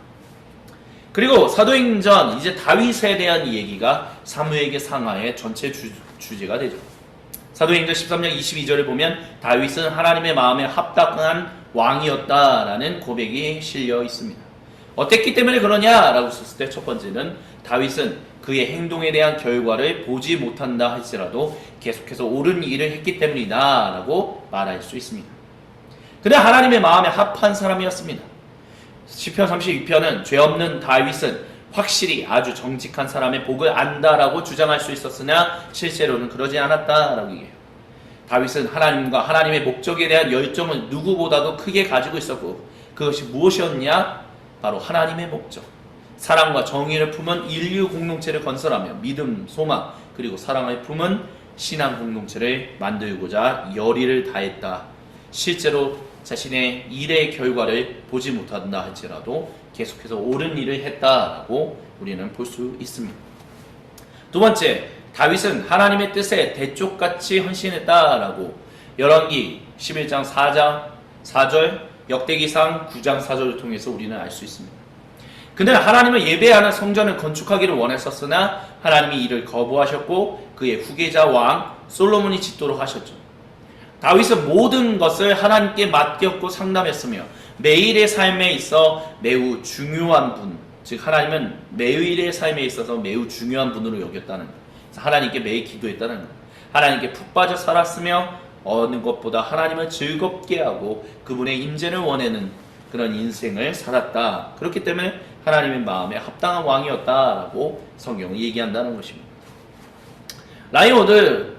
그리고 사도행전 이제 다윗에 대한 얘기가 사무엘기 상하의 전체 주제가 되죠. 사도행전 13장 22절을 보면 다윗은 하나님의 마음에 합당한 왕이었다라는 고백이 실려 있습니다. 어땠기 때문에 그러냐라고 썼을 때 첫 번째는 다윗은 그의 행동에 대한 결과를 보지 못한다 할지라도 계속해서 옳은 일을 했기 때문이다 라고 말할 수 있습니다. 그는 하나님의 마음에 합한 사람이었습니다. 시편 32편은 죄 없는 다윗은 확실히 아주 정직한 사람의 복을 안다라고 주장할 수 있었으나 실제로는 그러지 않았다라고 얘기해요. 다윗은 하나님과 하나님의 목적에 대한 열정을 누구보다도 크게 가지고 있었고 그것이 무엇이었냐? 바로 하나님의 목적. 사랑과 정의를 품은 인류 공동체를 건설하며 믿음, 소망, 그리고 사랑을 품은 신앙 공동체를 만들고자 열의를 다했다. 실제로 자신의 일의 결과를 보지 못한다 할지라도 계속해서 옳은 일을 했다라고 우리는 볼 수 있습니다. 두 번째, 다윗은 하나님의 뜻에 대쪽같이 헌신했다라고 열왕기 11장 4절, 역대기상 9장 4절을 통해서 우리는 알 수 있습니다. 그는 하나님을 예배하는 성전을 건축하기를 원했었으나 하나님이 이를 거부하셨고 그의 후계자 왕 솔로몬이 짓도록 하셨죠. 다윗은 모든 것을 하나님께 맡겼고 상담했으며 매일의 삶에 있어 매우 중요한 분, 즉 하나님은 매일의 삶에 있어서 매우 중요한 분으로 여겼다는 것. 하나님께 매일 기도했다는 것. 하나님께 푹 빠져 살았으며 어느 것보다 하나님을 즐겁게 하고 그분의 임재를 원하는 그런 인생을 살았다. 그렇기 때문에 하나님의 마음에 합당한 왕이었다라고 성경은 얘기한다는 것입니다. 라이언워드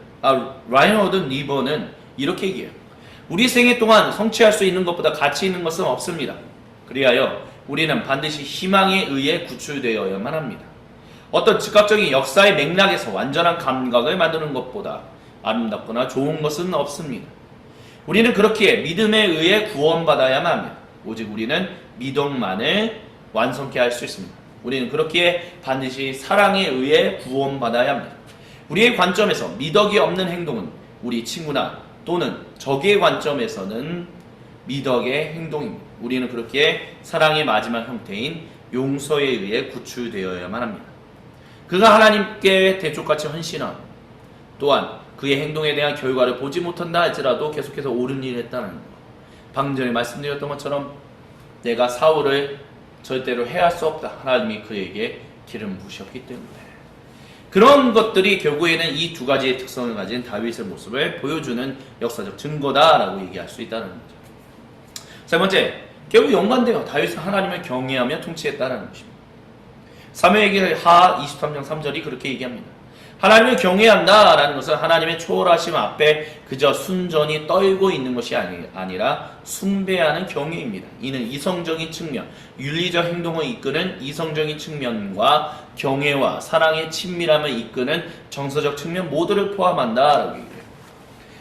리버는 이렇게 얘기해요. 우리 생애 동안 성취할 수 있는 것보다 가치 있는 것은 없습니다. 그리하여 우리는 반드시 희망에 의해 구출되어야만 합니다. 어떤 즉각적인 역사의 맥락에서 완전한 감각을 만드는 것보다 아름답거나 좋은 것은 없습니다. 우리는 그렇기에 믿음에 의해 구원받아야만 합니다. 오직 우리는 믿음만을 완성케 할 수 있습니다. 우리는 그렇기에 반드시 사랑에 의해 구원받아야 합니다. 우리의 관점에서 미덕이 없는 행동은 우리 친구나 또는 적의 관점에서는 미덕의 행동입니다. 우리는 그렇기에 사랑의 마지막 형태인 용서에 의해 구출되어야만 합니다. 그가 하나님께 대쪽같이 헌신함, 또한 그의 행동에 대한 결과를 보지 못한다 할지라도 계속해서 옳은 일을 했다는 것. 방금 전에 말씀드렸던 것처럼 내가 사울을 절대로 해할 수 없다. 하나님이 그에게 기름 부으셨기 때문에. 그런 것들이 결국에는 이 두 가지의 특성을 가진 다윗의 모습을 보여주는 역사적 증거다라고 얘기할 수 있다는 거죠. 세 번째, 결국 연관돼요. 다윗은 하나님을 경외하며 통치했다는 것입니다. 사무엘기 하 23장 3절이 그렇게 얘기합니다. 하나님을 경외한다라는 것은 하나님의 초월하심 앞에 그저 순전히 떨고 있는 것이 아니라 숭배하는 경외입니다. 이는 이성적인 측면, 윤리적 행동을 이끄는 이성적인 측면과 경외와 사랑의 친밀함을 이끄는 정서적 측면 모두를 포함한다라고 얘기해요.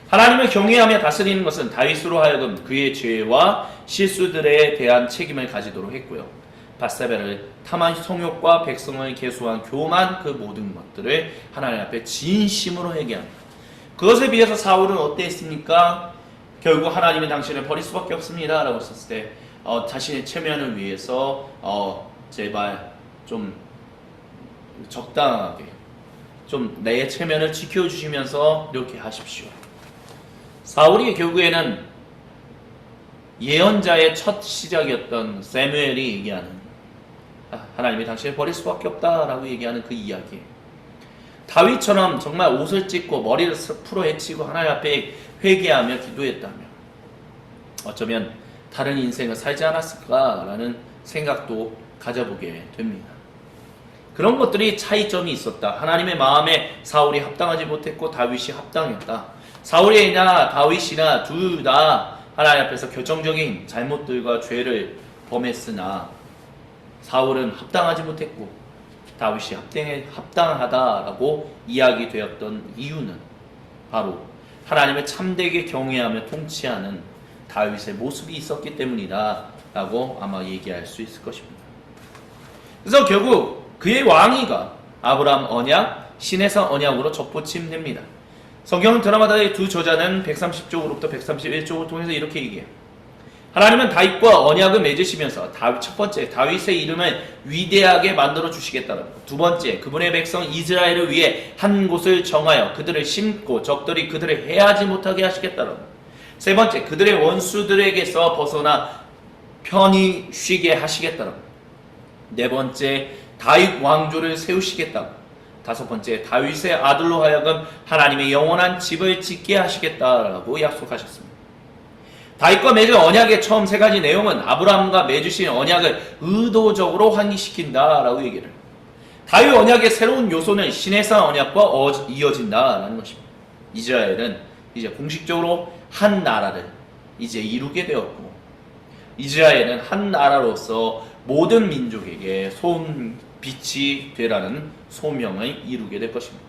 하나님을 경외하며 다스리는 것은 다윗으로 하여금 그의 죄와 실수들에 대한 책임을 가지도록 했고요. 밧세바를 탐한 성욕과 백성을 계수한 교만 그 모든 것들을 하나님 앞에 진심으로 회개합니다. 그것에 비해서 사울은 어땠습니까? 결국 하나님이 당신을 버릴 수밖에 없습니다 라고 썼을 때 자신의 체면을 위해서 제발 좀 적당하게 좀 내 체면을 지켜주시면서 이렇게 하십시오. 사울이 결국에는 예언자의 첫 시작이었던 사무엘이 얘기하는 하나님이 당신을 버릴 수밖에 없다라고 얘기하는 그 이야기. 다윗처럼 정말 옷을 찢고 머리를 풀어 헤치고 하나님 앞에 회개하며 기도했다면 어쩌면 다른 인생을 살지 않았을까라는 생각도 가져보게 됩니다. 그런 것들이 차이점이 있었다. 하나님의 마음에 사울이 합당하지 못했고 다윗이 합당했다. 사울이나 다윗이나 둘 다 하나님 앞에서 결정적인 잘못들과 죄를 범했으나 사울은 합당하지 못했고 다윗이 합당하다라고 이야기되었던 이유는 바로 하나님을 참되게 경외하며 통치하는 다윗의 모습이 있었기 때문이다 라고 아마 얘기할 수 있을 것입니다. 그래서 결국 그의 왕위가 아브라함 언약, 신해성 언약으로 접붙임됩니다. 성경 드라마다의 두 저자는 130쪽으로부터 131쪽을 통해서 이렇게 얘기해요. 하나님은 다윗과 언약을 맺으시면서 첫 번째 다윗의 이름을 위대하게 만들어 주시겠다는 것. 두 번째 그분의 백성 이스라엘을 위해 한 곳을 정하여 그들을 심고 적들이 그들을 해하지 못하게 하시겠다는 것. 세 번째 그들의 원수들에게서 벗어나 편히 쉬게 하시겠다는 것. 네 번째 다윗 왕조를 세우시겠다고. 다섯 번째 다윗의 아들로 하여금 하나님의 영원한 집을 짓게 하시겠다라고 약속하셨습니다. 다윗과 맺은 언약의 처음 세 가지 내용은 아브라함과 맺으신 언약을 의도적으로 환기시킨다라고 얘기를 해요. 다윗 언약의 새로운 요소는 시내산 언약과 이어진다라는 것입니다. 이스라엘은 이제 공식적으로 한 나라를 이제 이루게 되었고, 이스라엘은 한 나라로서 모든 민족에게 빛이 되라는 소명을 이루게 될 것입니다.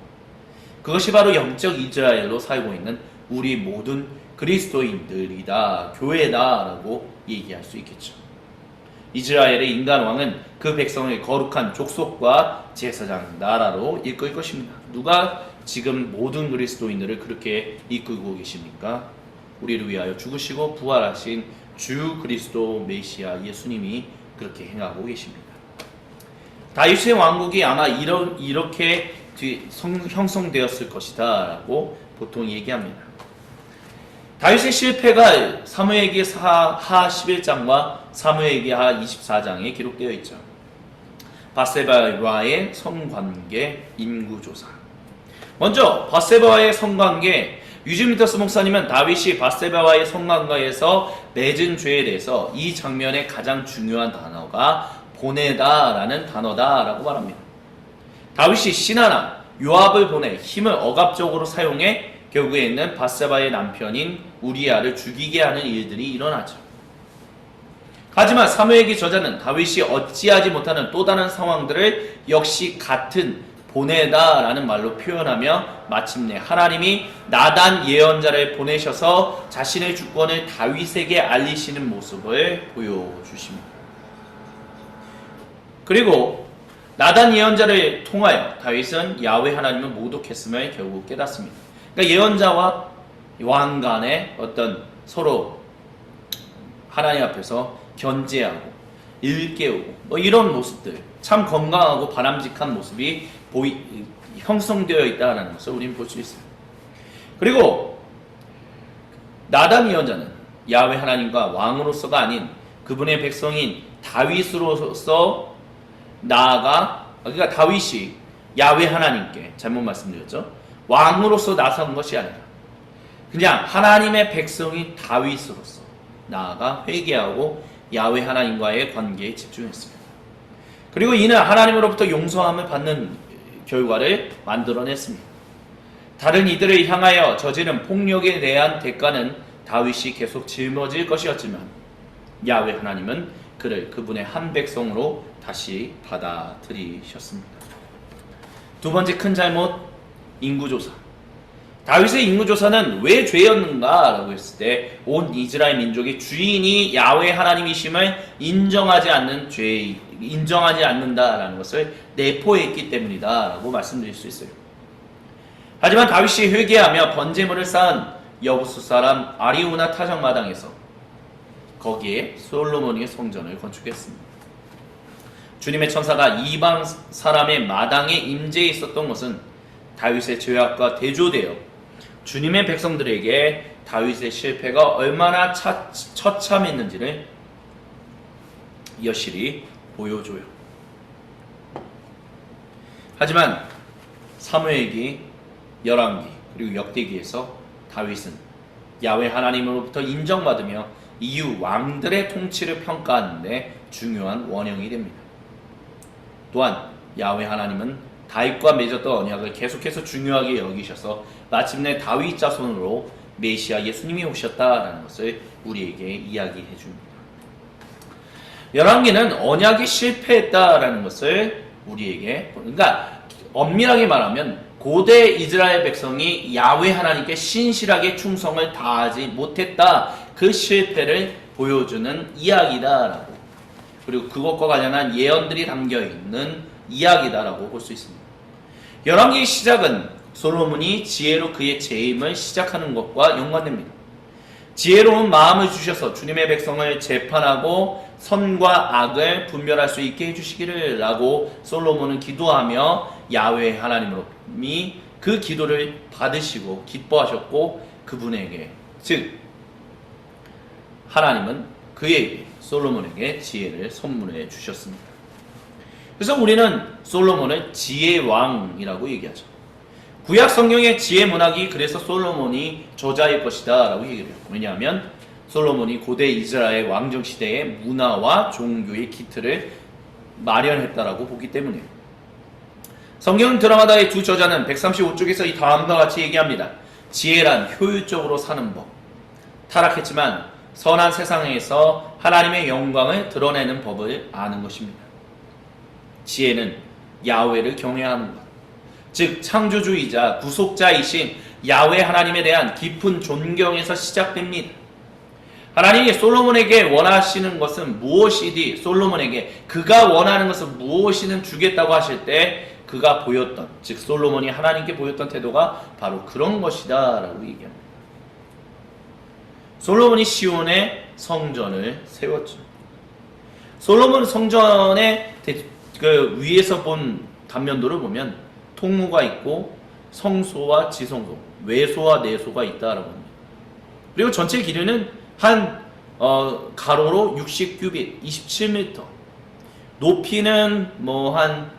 그것이 바로 영적 이스라엘로 살고 있는 우리 모든 그리스도인들이다, 교회다라고 얘기할 수 있겠죠. 이스라엘의 인간왕은 그 백성의 거룩한 족속과 제사장 나라로 이끌 것입니다. 누가 지금 모든 그리스도인들을 그렇게 이끌고 계십니까? 우리를 위하여 죽으시고 부활하신 주 그리스도 메시아 예수님이 그렇게 행하고 계십니다. 다윗의 왕국이 아마 이렇게 형성되었을 것이다 라고 보통 얘기합니다. 다윗의 실패가 사무엘기 하 11장과 사무엘기 하 24장에 기록되어 있죠. 밧세바와의 성관계 인구조사. 먼저 밧세바와의 성관계, 유지미터스 목사님은 다윗이 밧세바와의 성관계에서 맺은 죄에 대해서 이 장면의 가장 중요한 단어가 보내다라는 단어다라고 말합니다. 다윗이 신하나 요압을 보내 힘을 억압적으로 사용해 결국에 있는 밧세바의 남편인 우리아를 죽이게 하는 일들이 일어나죠. 하지만 사무엘기 저자는 다윗이 어찌하지 못하는 또 다른 상황들을 역시 같은 보내다라는 말로 표현하며 마침내 하나님이 나단 예언자를 보내셔서 자신의 주권을 다윗에게 알리시는 모습을 보여주십니다. 그리고 나단 예언자를 통하여 다윗은 야훼 하나님을 모독했음을 결국 깨닫습니다. 그러니까 예언자와 왕 간의 어떤 서로 하나님 앞에서 견제하고 일깨우고 뭐 이런 모습들, 참 건강하고 바람직한 모습이 형성되어 있다는 것을 우리는 볼 수 있어요. 그리고 나단 예언자는 야훼 하나님과 왕으로서가 아닌 그분의 백성인 다윗으로서 그러니까 다윗이 야훼 하나님께, 잘못 말씀드렸죠, 왕으로서 나선 것이 아니라 그냥 하나님의 백성인 다윗으로서 나아가 회개하고 야훼 하나님과의 관계에 집중했습니다. 그리고 이는 하나님으로부터 용서함을 받는 결과를 만들어냈습니다. 다른 이들을 향하여 저지른 폭력에 대한 대가는 다윗이 계속 짊어질 것이었지만 야훼 하나님은 그를 그분의 한 백성으로 다시 받아들이셨습니다. 두 번째 큰 잘못, 인구조사. 다윗의 인구조사는 왜 죄였는가 라고 했을 때 온 이스라엘 민족의 주인이 야훼 하나님이심을 인정하지 않는다라는 것을 내포했기 때문이다 라고 말씀드릴 수 있어요. 하지만 다윗이 회개하며 번제물을 쌓은 여부수 사람 아리우나 타작마당에서 거기에 솔로몬의 성전을 건축했습니다. 주님의 천사가 이방 사람의 마당에 임재해 있었던 것은 다윗의 죄악과 대조되어 주님의 백성들에게 다윗의 실패가 얼마나 처참했는지를 여실히 보여줘요. 하지만 사무엘기, 열왕기, 그리고 역대기에서 다윗은 야훼 하나님으로부터 인정받으며 이후 왕들의 통치를 평가하는 데 중요한 원형이 됩니다. 또한 야훼 하나님은 다윗과 맺었던 언약을 계속해서 중요하게 여기셔서 마침내 다윗 자손으로 메시아 예수님이 오셨다라는 것을 우리에게 이야기해 줍니다. 열왕기는 언약이 실패했다라는 것을 우리에게, 그러니까 엄밀하게 말하면 고대 이스라엘 백성이 야훼 하나님께 신실하게 충성을 다하지 못했다, 그 실패를 보여주는 이야기다라고, 그리고 그것과 관련한 예언들이 담겨있는 이야기다라고 볼 수 있습니다. 열왕기의 시작은 솔로몬이 지혜로 그의 재임을 시작하는 것과 연관됩니다. 지혜로운 마음을 주셔서 주님의 백성을 재판하고 선과 악을 분별할 수 있게 해주시기를 라고 솔로몬은 기도하며 야훼 하나님이 그 기도를 받으시고 기뻐하셨고 그분에게 즉 하나님은 그에게 솔로몬에게 지혜를 선물해 주셨습니다. 그래서 우리는 솔로몬을 지혜의 왕이라고 얘기하죠. 구약 성경의 지혜 문학이 그래서 솔로몬이 저자일 것이다 라고 얘기해요. 왜냐하면 솔로몬이 고대 이스라엘 왕정 시대의 문화와 종교의 기틀을 마련했다라고 보기 때문이에요. 성경 드라마다의 두 저자는 135쪽에서 이 다음과 같이 얘기합니다. 지혜란 효율적으로 사는 법. 타락했지만 선한 세상에서 하나님의 영광을 드러내는 법을 아는 것입니다. 지혜는 야훼를 경외하는 것. 즉 창조주이자 구속자이신 야훼 하나님에 대한 깊은 존경에서 시작됩니다. 하나님이 솔로몬에게 원하시는 것은 무엇이디 솔로몬에게 그가 원하는 것은 무엇이든 주겠다고 하실 때 그가 보였던 즉 솔로몬이 하나님께 보였던 태도가 바로 그런 것이다 라고 얘기합니다. 솔로몬이 시온에 성전을 세웠죠. 솔로몬 성전의 그 위에서 본 단면도를 보면 통로가 있고 성소와 지성소, 외소와 내소가 있다라고 합니다. 그리고 전체 길이는 한 가로로 60규빗, 27m, 높이는 뭐 한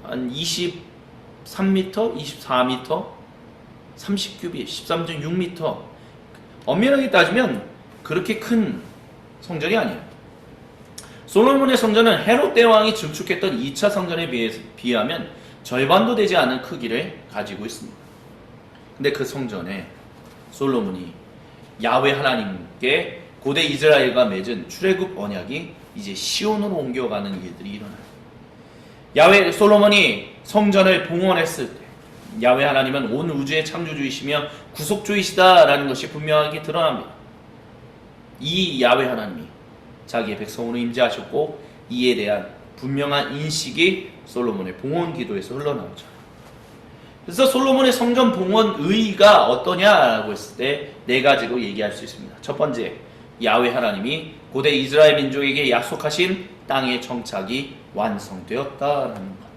23m, 24m, 30규빗, 13.6m. 엄밀하게 따지면 그렇게 큰 성전이 아니에요. 솔로몬의 성전은 헤롯 대왕이 증축했던 2차 성전에 비하면 절반도 되지 않은 크기를 가지고 있습니다. 근데 그 성전에 솔로몬이 야훼 하나님께 고대 이스라엘과 맺은 출애굽 언약이 이제 시온으로 옮겨가는 일들이 일어나요. 야훼 솔로몬이 성전을 봉헌했을 때 야훼 하나님은 온 우주의 창조주이시며 구속주이시다라는 것이 분명하게 드러납니다. 이 야훼 하나님이 자기의 백성으로 임재하셨고 이에 대한 분명한 인식이 솔로몬의 봉헌 기도에서 흘러나오죠. 그래서 솔로몬의 성전 봉헌 의의가 어떠냐라고 했을 때 네 가지로 얘기할 수 있습니다. 첫 번째, 야훼 하나님이 고대 이스라엘 민족에게 약속하신 땅의 정착이 완성되었다라는 것.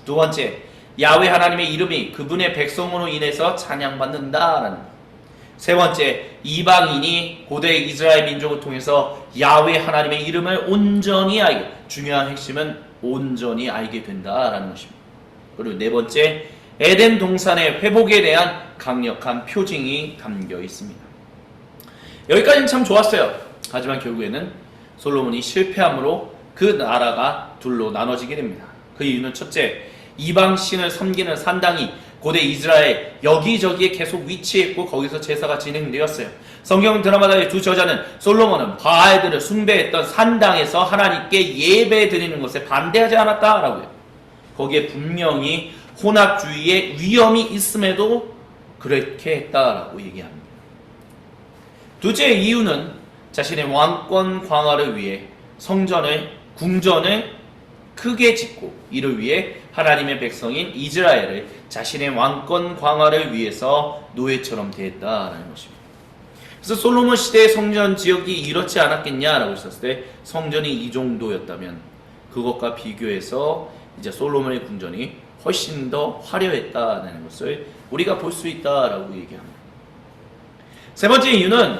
두 번째, 야훼 하나님의 이름이 그분의 백성으로 인해서 찬양받는다라는 것. 세 번째, 이방인이 고대 이스라엘 민족을 통해서 야훼 하나님의 이름을 온전히 알게, 중요한 핵심은 온전히 알게 된다라는 것입니다. 그리고 네 번째, 에덴 동산의 회복에 대한 강력한 표징이 담겨 있습니다. 여기까지는 참 좋았어요. 하지만 결국에는 솔로몬이 실패함으로 그 나라가 둘로 나눠지게 됩니다. 그 이유는 첫째, 이방 신을 섬기는 산당이 고대 이스라엘 여기저기에 계속 위치했고 거기서 제사가 진행되었어요. 성경 드라마다의 두 저자는 솔로몬은 바알들을 숭배했던 산당에서 하나님께 예배 드리는 것에 반대하지 않았다라고요. 거기에 분명히 혼합주의의 위험이 있음에도 그렇게 했다라고 얘기합니다. 둘째 이유는 자신의 왕권 강화를 위해 궁전을 크게 짓고 이를 위해 하나님의 백성인 이스라엘을 자신의 왕권 강화를 위해서 노예처럼 대했다라는 것입니다. 그래서 솔로몬 시대의 성전 지역이 이렇지 않았겠냐라고 했었을 때 성전이 이 정도였다면 그것과 비교해서 이제 솔로몬의 궁전이 훨씬 더 화려했다는 것을 우리가 볼 수 있다라고 얘기합니다. 세 번째 이유는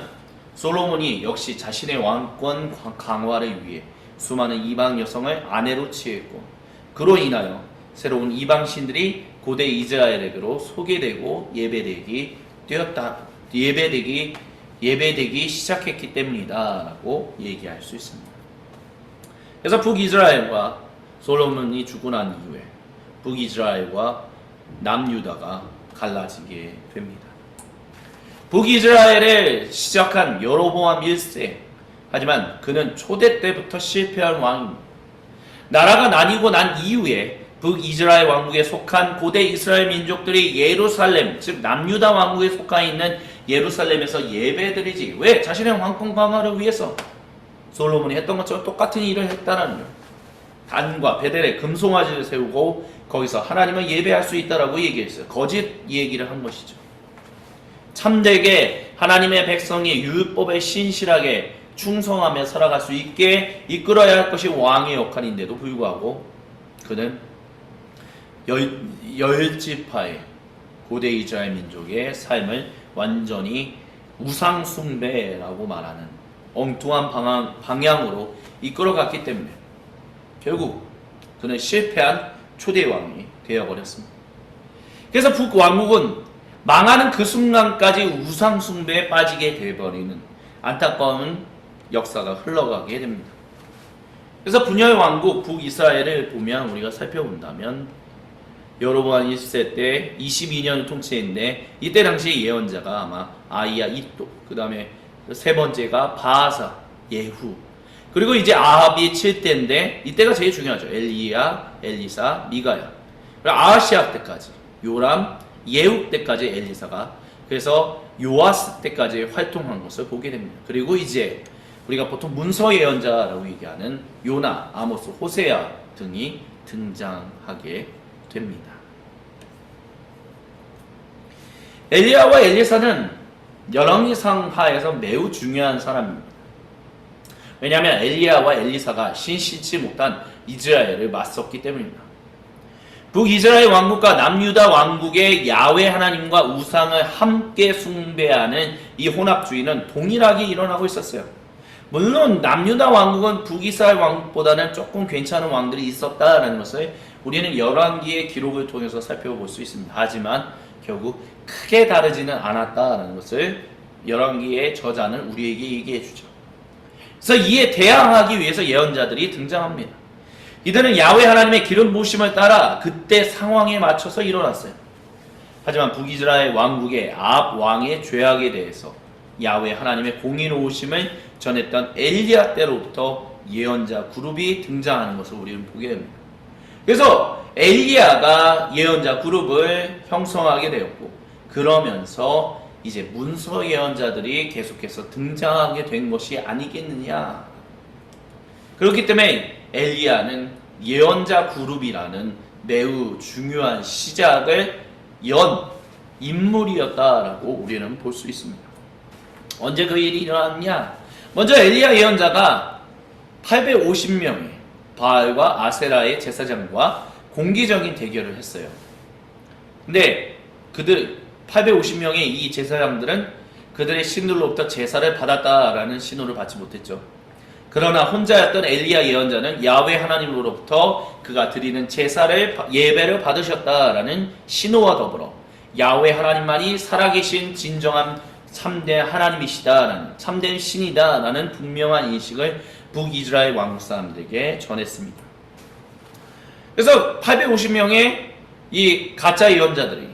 솔로몬이 역시 자신의 왕권 강화를 위해 수많은 이방 여성을 아내로 취했고 그로 인하여 새로운 이방 신들이 고대 이스라엘에게로 소개되고 예배되기 시작했기 때문이다라고 얘기할 수 있습니다. 그래서 북이스라엘과 솔로몬이 죽고 난 이후에 북이스라엘과 남유다가 갈라지게 됩니다. 북이스라엘을 시작한 여로보암 1세, 하지만 그는 초대 때부터 실패한 왕입니다. 나라가 나뉘고 난 이후에 북이스라엘 왕국에 속한 고대 이스라엘 민족들이 예루살렘, 즉 남유다 왕국에 속하 있는 예루살렘에서 예배드리지. 왜? 자신의 왕권 강화를 위해서 솔로몬이 했던 것처럼 똑같은 일을 했다는 거예요. 단과 베델에 금송아지를 세우고 거기서 하나님을 예배할 수 있다라고 얘기했어요. 거짓 얘기를 한 것이죠. 참되게 하나님의 백성이 율법에 신실하게 충성하며 살아갈 수 있게 이끌어야 할 것이 왕의 역할인데도 불구하고 그는 열 지파의 고대 이스라엘 민족의 삶을 완전히 우상 숭배라고 말하는 엉뚱한 방향으로 이끌어갔기 때문에 결국 그는 실패한 초대 왕이 되어버렸습니다. 그래서 북왕국은 망하는 그 순간까지 우상 숭배에 빠지게 되어버리는 안타까운 역사가 흘러가게 됩니다. 그래서 분열 왕국 북이스라엘을 보면 우리가 살펴본다면 여로보암 1세 때 22년을 통치했는데 이때 당시 예언자가 아마 아이야 이또, 그 다음에 세 번째가 바하사 예후, 그리고 이제 아합이 7대인데 이때가 제일 중요하죠. 엘리야, 엘리사, 미가야, 그리고 아하시아 때까지 요람, 예후 때까지 엘리사가, 그래서 요아스 때까지 활동한 것을 보게 됩니다. 그리고 이제 우리가 보통 문서 예언자라고 얘기하는 요나, 아모스, 호세아 등이 등장하게 됩니다. 엘리야와 엘리사는 열왕기상 하에서 매우 중요한 사람입니다. 왜냐하면 엘리야와 엘리사가 신실치 못한 이스라엘을 맞섰기 때문입니다. 북이스라엘 왕국과 남유다 왕국의 야훼 하나님과 우상을 함께 숭배하는 이 혼합주의는 동일하게 일어나고 있었어요. 물론 남유다 왕국은 북이스라엘 왕국보다는 조금 괜찮은 왕들이 있었다라는 것을 우리는 열왕기의 기록을 통해서 살펴볼 수 있습니다. 하지만 결국 크게 다르지는 않았다라는 것을 열왕기의 저자는 우리에게 얘기해 주죠. 그래서 이에 대항하기 위해서 예언자들이 등장합니다. 이들은 야훼 하나님의 기름 부으심을 따라 그때 상황에 맞춰서 일어났어요. 하지만 북이스라엘 왕국의 아합 왕의 죄악에 대해서 야훼 하나님의 공의로우심을 전했던 엘리야 때로부터 예언자 그룹이 등장하는 것을 우리는 보게 됩니다. 그래서 엘리야가 예언자 그룹을 형성하게 되었고, 그러면서 이제 문서 예언자들이 계속해서 등장하게 된 것이 아니겠느냐. 그렇기 때문에 엘리야는 예언자 그룹이라는 매우 중요한 시작을 연 인물이었다라고 우리는 볼 수 있습니다. 언제 그 일이 일어났냐? 먼저 엘리야 예언자가 850명의 바알과 아세라의 제사장과 공개적인 대결을 했어요. 근데 그들 850명의 이 제사장들은 그들의 신들로부터 제사를 받았다라는 신호를 받지 못했죠. 그러나 혼자였던 엘리야 예언자는 야훼 하나님으로부터 그가 드리는 제사를 예배를 받으셨다라는 신호와 더불어 야훼 하나님만이 살아계신 진정한 참된 하나님이시다라는, 참된 신이다라는 분명한 인식을 북이스라엘 왕국 사람들에게 전했습니다. 그래서 850명의 이 가짜 예언자들이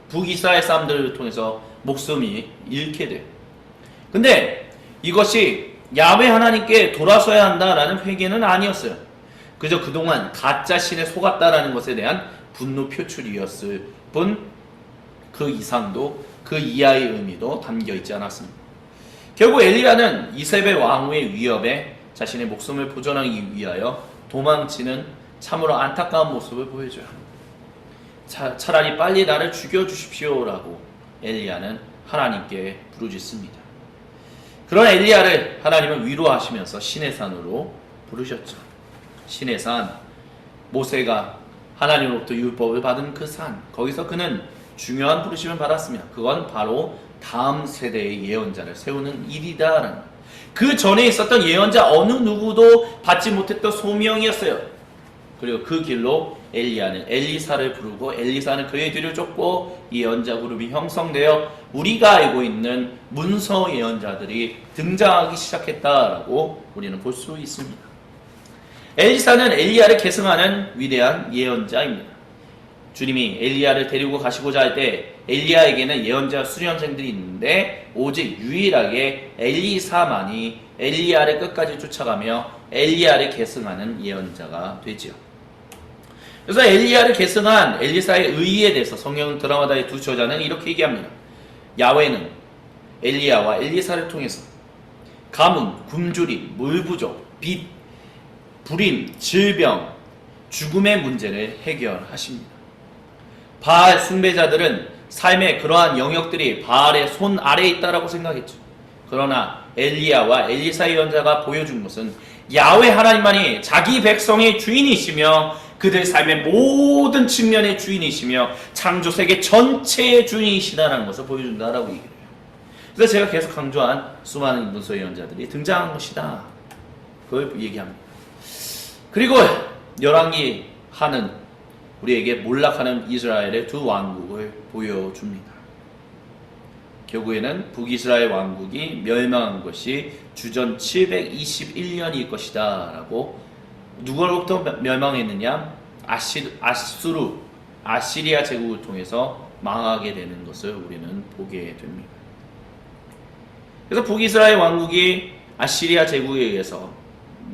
북이스라엘 사람들을 통해서 목숨이 잃게 돼요. 근데 이것이 야훼 하나님께 돌아서야 한다라는 회개는 아니었어요. 그저 그동안 가짜 신에 속았다라는 것에 대한 분노 표출이었을 뿐 그 이상도, 그 이하의 의미도 담겨있지 않았습니다. 결국 엘리야는 이세벨 왕후의 위협에 자신의 목숨을 보존하기 위하여 도망치는 참으로 안타까운 모습을 보여줘요. 차라리 빨리 나를 죽여주십시오라고 엘리야는 하나님께 부르짖습니다. 그런 엘리야를 하나님은 위로하시면서 시내산으로 부르셨죠. 시내산, 모세가 하나님으로부터 율법을 받은 그 산, 거기서 그는 중요한 부르심을 받았습니다. 그건 바로 다음 세대의 예언자를 세우는 일이다라는, 그 전에 있었던 예언자 어느 누구도 받지 못했던 소명이었어요. 그리고 그 길로 엘리야는 엘리사를 부르고 엘리사는 그의 뒤를 쫓고 예언자 그룹이 형성되어 우리가 알고 있는 문서 예언자들이 등장하기 시작했다라고 우리는 볼 수 있습니다. 엘리사는 엘리야를 계승하는 위대한 예언자입니다. 주님이 엘리야를 데리고 가시고자 할 때 엘리야에게는 예언자 수련생들이 있는데 오직 유일하게 엘리사만이 엘리야를 끝까지 쫓아가며 엘리야를 계승하는 예언자가 되지요. 그래서 엘리야를 계승한 엘리사의 의의에 대해서 성경 드라마다의 두 저자는 이렇게 얘기합니다. 야훼는 엘리야와 엘리사를 통해서 가뭄, 굶주림, 물 부족, 빚, 불임, 질병, 죽음의 문제를 해결하십니다. 바알 숭배자들은 삶의 그러한 영역들이 바알의 손 아래에 있다라고 생각했죠. 그러나 엘리야와 엘리사 예언자가 보여준 것은 야훼 하나님만이 자기 백성의 주인이시며 그들 삶의 모든 측면의 주인이시며 창조세계 전체의 주인이시다라는 것을 보여준다라고 얘기를 해요. 그래서 제가 계속 강조한 수많은 문서 예언자들이 등장한 것이다. 그걸 얘기합니다. 그리고 열왕기 하는 우리에게 몰락하는 이스라엘의 두 왕국을 보여줍니다. 결국에는 북이스라엘 왕국이 멸망한 것이 주전 721년일 것이다 라고 누구로부터 멸망했느냐? 아시리아 제국을 통해서 망하게 되는 것을 우리는 보게 됩니다. 그래서 북이스라엘 왕국이 아시리아 제국에 의해서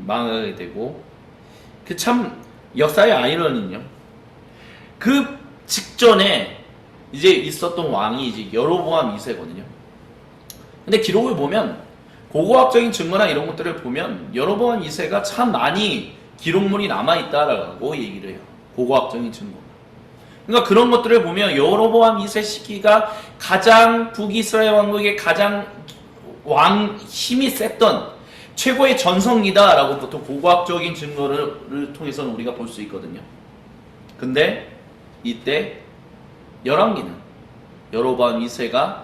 망하게 되고 그 참 역사의 아이러니는요. 그 직전에 이제 있었던 왕이 이제 여로보암 2세거든요. 근데 기록을 보면 고고학적인 증거나 이런 것들을 보면 여로보암 2세가 참 많이 기록물이 남아있다라고 얘기를 해요. 고고학적인 증거. 그러니까 그런 것들을 보면 여로보암 2세 시기가 가장 북이스라엘 왕국의 가장 힘이 셌던 최고의 전성기다라고 보통 고고학적인 증거를 통해서는 우리가 볼 수 있거든요. 근데 이때 열왕기는 여로보암 2세가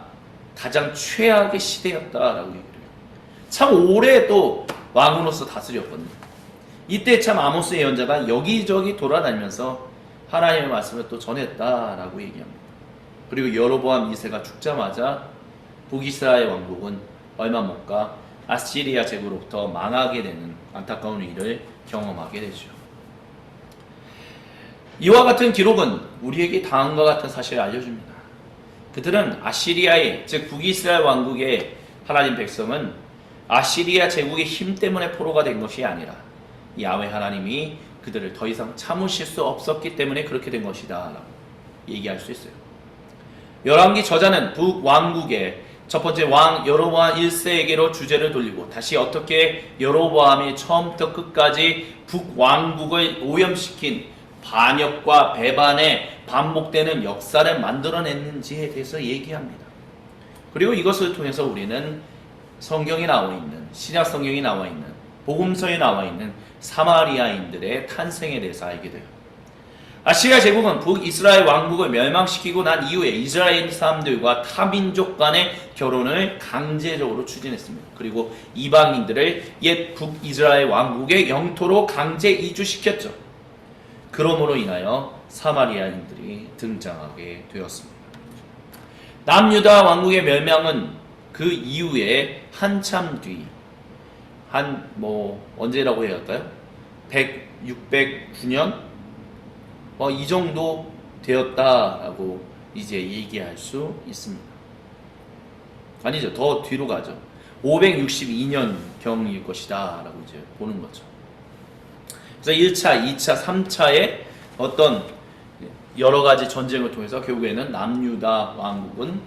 가장 최악의 시대였다라고 얘기를 해요. 참 오래 또 왕으로서 다스렸거든요. 이때 참 아모스 예언자가 여기저기 돌아다니면서 하나님의 말씀을 또 전했다라고 얘기합니다. 그리고 여로보암 2세가 죽자마자 북이스라엘 왕국은 얼마 못 가 아시리아 제국으로부터 망하게 되는 안타까운 일을 경험하게 되죠. 이와 같은 기록은 우리에게 다음과 같은 사실을 알려줍니다. 그들은 아시리아의, 즉 북이스라엘 왕국의 하나님 백성은 아시리아 제국의 힘 때문에 포로가 된 것이 아니라 야훼 하나님이 그들을 더 이상 참으실 수 없었기 때문에 그렇게 된 것이다 라고 얘기할 수 있어요. 열왕기 저자는 북왕국의 첫 번째 왕 여로보암 1세에게로 주제를 돌리고 다시 어떻게 여로보암이 처음부터 끝까지 북왕국을 오염시킨 반역과 배반에 반복되는 역사를 만들어냈는지에 대해서 얘기합니다. 그리고 이것을 통해서 우리는 성경에 나와 있는, 신약 성경에 나와 있는, 복음서에 나와 있는 사마리아인들의 탄생에 대해서 알게 돼요. 아시리아 제국은 북이스라엘 왕국을 멸망시키고 난 이후에 이스라엘 사람들과 타민족 간의 결혼을 강제적으로 추진했습니다. 그리고 이방인들을 옛 북이스라엘 왕국의 영토로 강제 이주시켰죠. 그러므로 인하여 사마리아인들이 등장하게 되었습니다. 남유다 왕국의 멸망은 그 이후에 한참 뒤, 언제라고 해야 할까요? 609년? 이 정도 되었다라고 이제 얘기할 수 있습니다. 아니죠. 더 뒤로 가죠. 562년 경일 것이다 라고 이제 보는 거죠. 그래서 1차, 2차, 3차의 어떤 여러 가지 전쟁을 통해서 결국에는 남유다 왕국은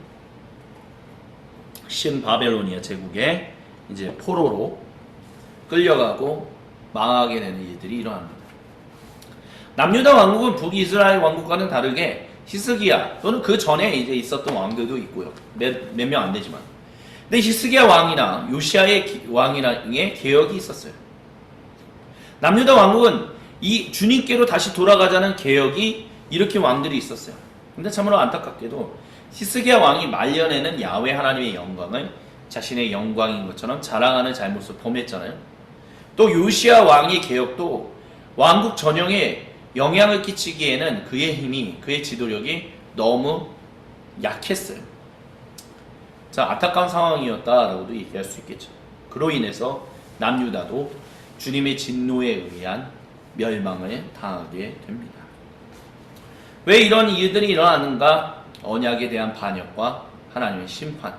신바벨로니아 제국의 이제 포로로 끌려가고 망하게 되는 일들이 일어납니다. 남유다 왕국은 북이스라엘 왕국과는 다르게 히스기야 또는 그 전에 이제 있었던 왕들도 있고요. 몇 명 안 되지만. 근데 히스기야 왕이나 요시아의 왕이랑의 개혁이 있었어요. 남유다 왕국은 이 주님께로 다시 돌아가자는 개혁이 일으킨 왕들이 있었어요. 근데 참으로 안타깝게도 히스기야 왕이 말년에는 야훼 하나님의 영광을 자신의 영광인 것처럼 자랑하는 잘못을 범했잖아요. 또 요시아 왕의 개혁도 왕국 전형에 영향을 끼치기에는 그의 힘이, 그의 지도력이 너무 약했어요. 자, 안타까운 상황이었다라고도 얘기할 수 있겠죠. 그로 인해서 남유다도 주님의 진노에 의한 멸망을 당하게 됩니다. 왜 이런 일들이 일어나는가? 언약에 대한 반역과 하나님의 심판,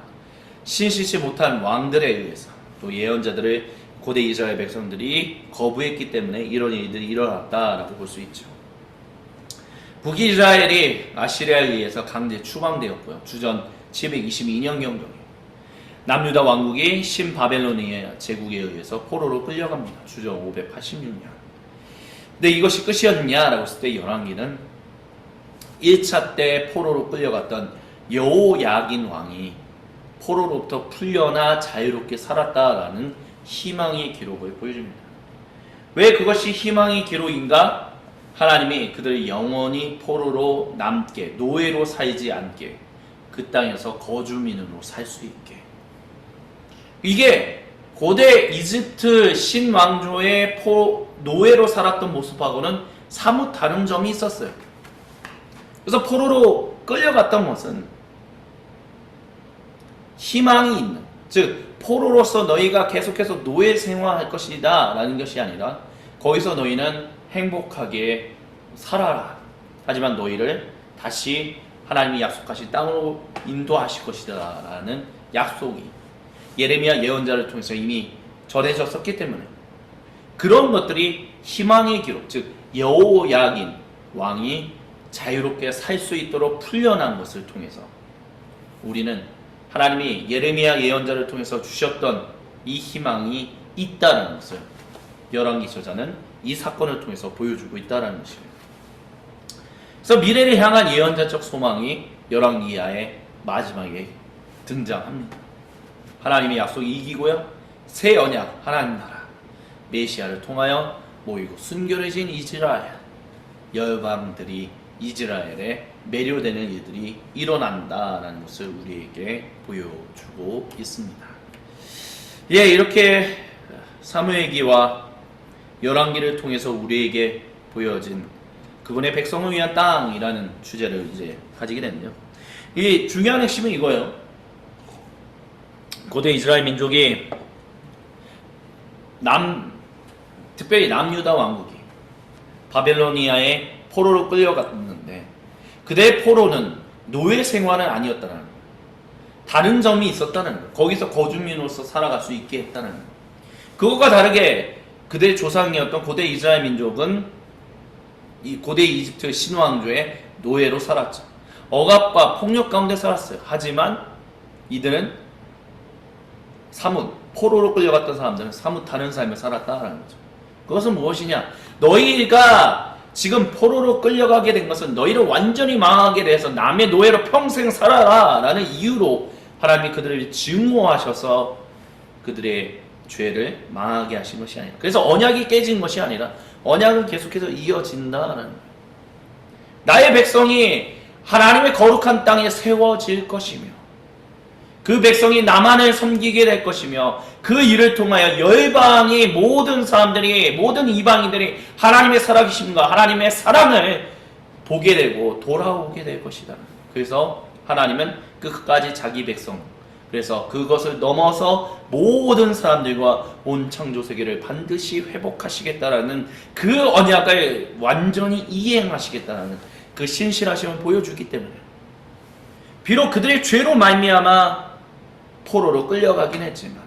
신실치 못한 왕들에 의해서 또 예언자들을 고대 이스라엘 백성들이 거부했기 때문에 이런 일들이 일어났다라고 볼 수 있죠. 북이스라엘이 아시리아에 의해서 강제 추방되었고요. 주전 722년경경에 남유다 왕국이 신바벨로니아 제국에 의해서 포로로 끌려갑니다. 주전 586년. 근데 이것이 끝이었냐라고 했을 때 열왕기는 1차 때 포로로 끌려갔던 여호야긴 왕이 포로로부터 풀려나 자유롭게 살았다라는 희망의 기록을 보여줍니다. 왜 그것이 희망의 기록인가? 하나님이 그들을 영원히 포로로 남게, 노예로 살지 않게, 그 땅에서 거주민으로 살 수 있게. 이게 고대 이집트 신왕조의 노예로 살았던 모습하고는 사뭇 다른 점이 있었어요. 그래서 포로로 끌려갔던 것은 희망이 있는, 즉 포로로서 너희가 계속해서 노예 생활할 것이다 라는 것이 아니라 거기서 너희는 행복하게 살아라. 하지만 너희를 다시 하나님이 약속하신 땅으로 인도하실 것이다 라는 약속이 예레미야 예언자를 통해서 이미 전해졌었기 때문에 그런 것들이 희망의 기록, 즉 여호야긴 왕이 자유롭게 살 수 있도록 풀려난 것을 통해서 우리는 하나님이 예레미야 예언자를 통해서 주셨던 이 희망이 있다는 것을 열왕기 저자는 이 사건을 통해서 보여주고 있다는 것입니다. 그래서 미래를 향한 예언자적 소망이 열왕기 이하의 마지막에 등장합니다. 하나님의 약속이 이기고요, 새 언약 하나님 나라 메시아를 통하여 모이고 순결해진 이스라엘, 열방들이 이스라엘에 매료되는 일들이 일어난다라는 것을 우리에게 보여주고 있습니다. 예, 이렇게 사무엘기와 열왕기를 통해서 우리에게 보여진 그분의 백성을 위한 땅이라는 주제를 이제 가지게 됐네요. 이 중요한 핵심은 이거예요. 고대 이스라엘 민족이 특별히 남유다 왕국이 바벨로니아의 포로로 끌려갔는데 그들의 포로는 노예 생활은 아니었다는 거예요. 다른 점이 있었다는 거예요. 거기서 거주민으로서 살아갈 수 있게 했다는 거예요. 그것과 다르게 그들의 조상이었던 고대 이스라엘 민족은 이 고대 이집트 신왕조의 노예로 살았죠. 억압과 폭력 가운데 살았어요. 하지만 이들은 포로로 끌려갔던 사람들은 사뭇 다른 삶을 살았다라는 거죠. 그것은 무엇이냐? 너희가 지금 포로로 끌려가게 된 것은 너희를 완전히 망하게 돼서 남의 노예로 평생 살아라 라는 이유로 하나님이 그들을 증오하셔서 그들의 죄를 망하게 하신 것이 아니라, 그래서 언약이 깨진 것이 아니라 언약은 계속해서 이어진다라는 거예요. 나의 백성이 하나님의 거룩한 땅에 세워질 것이며 그 백성이 나만을 섬기게 될 것이며 그 일을 통하여 열방의 모든 사람들이, 모든 이방인들이 하나님의 살아계심과 하나님의 사랑을 보게 되고 돌아오게 될 것이다. 그래서 하나님은 끝까지 자기 백성, 그래서 그것을 넘어서 모든 사람들과 온 창조 세계를 반드시 회복하시겠다라는 그 언약을 완전히 이행하시겠다라는 그 신실하심을 보여주기 때문에 비록 그들의 죄로 말미암아 포로로 끌려가긴 했지만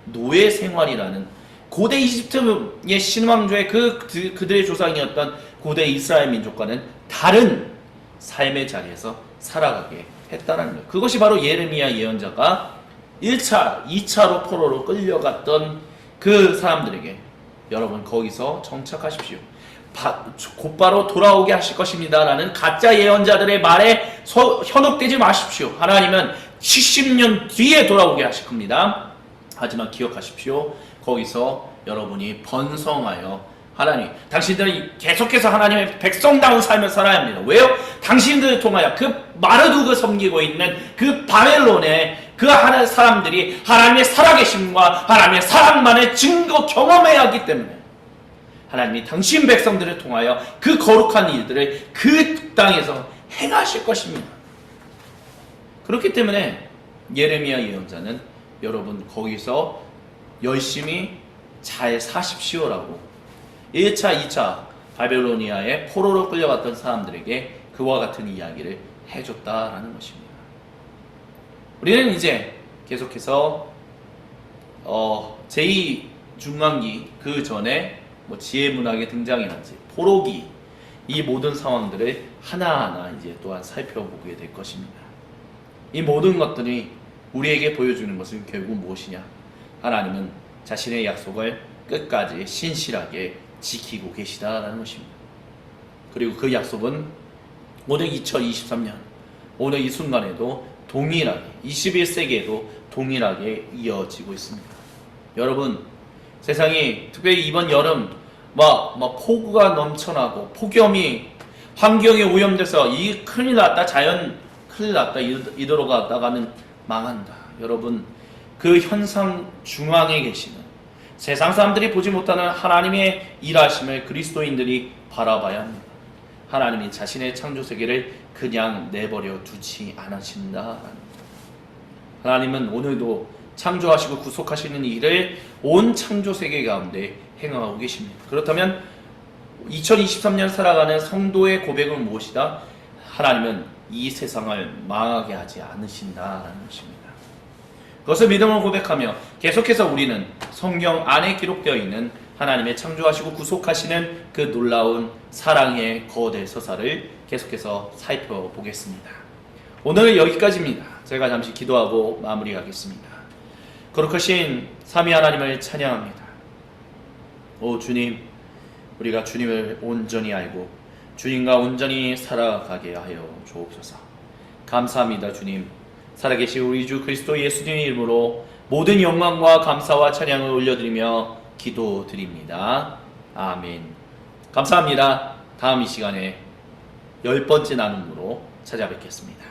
노예 생활이라는 고대 이집트의 신왕조의 그들의 조상이었던 고대 이스라엘 민족과는 다른 삶의 자리에서 살아가게 했다는 거예요. 그것이 바로 예레미야 예언자가 1차, 2차로 포로로 끌려갔던 그 사람들에게 여러분 거기서 정착하십시오. 곧바로 돌아오게 하실 것입니다 라는 가짜 예언자들의 말에 현혹되지 마십시오. 하나님은 70년 뒤에 돌아오게 하실 겁니다. 하지만 기억하십시오. 거기서 여러분이 번성하여 하나님, 당신들은 계속해서 하나님의 백성다운 삶을 살아야 합니다. 왜요? 당신들을 통하여 그 마르두그 섬기고 있는 그 바벨론의 그 하나의 사람들이 하나님의 살아계심과 하나님의 사랑만을 경험해야 하기 때문에 하나님이 당신 백성들을 통하여 그 거룩한 일들을 그 땅에서 행하실 것입니다. 그렇기 때문에 예레미야 예언자는 여러분 거기서 열심히 잘 사십시오라고 1차, 2차 바벨로니아의 포로로 끌려갔던 사람들에게 그와 같은 이야기를 해줬다라는 것입니다. 우리는 이제 계속해서 제2중간기 그 전에 지혜문학의 등장이라든지 포로기 이 모든 상황들을 하나하나 이제 또한 살펴보게 될 것입니다. 이 모든 것들이 우리에게 보여주는 것은 결국 무엇이냐? 하나님은 자신의 약속을 끝까지 신실하게 지키고 계시다라는 것입니다. 그리고 그 약속은 오늘 2023년 오늘 이 순간에도 동일하게 21세기에도 동일하게 이어지고 있습니다. 여러분, 세상이 특별히 이번 여름 막 폭우가 넘쳐나고 폭염이 환경이 오염돼서 이 큰일 났다, 자연 큰일 났다 이대로 가다가는 망한다. 여러분, 그 현상 중앙에 계시는 세상 사람들이 보지 못하는 하나님의 일하심을 그리스도인들이 바라봐야 합니다. 하나님이 자신의 창조 세계를 그냥 내버려 두지 않으신다. 하나님은 오늘도 창조하시고 구속하시는 일을 온 창조 세계 가운데 행하고 계십니다. 그렇다면 2023년 살아가는 성도의 고백은 무엇이다? 하나님은 이 세상을 망하게 하지 않으신다라는 것입니다. 그것을 믿음으로 고백하며 계속해서 우리는 성경 안에 기록되어 있는 하나님의 창조하시고 구속하시는 그 놀라운 사랑의 거대 서사를 계속해서 살펴보겠습니다. 오늘은 여기까지입니다. 제가 잠시 기도하고 마무리하겠습니다. 거룩하신 삼위 하나님을 찬양합니다. 오 주님, 우리가 주님을 온전히 알고 주님과 온전히 살아가게 하여 주옵소서. 감사합니다. 주님, 살아계신 우리 주 그리스도 예수님의 이름으로 모든 영광과 감사와 찬양을 올려드리며 기도드립니다. 아멘. 감사합니다. 다음 이 시간에 10번째 나눔으로 찾아뵙겠습니다.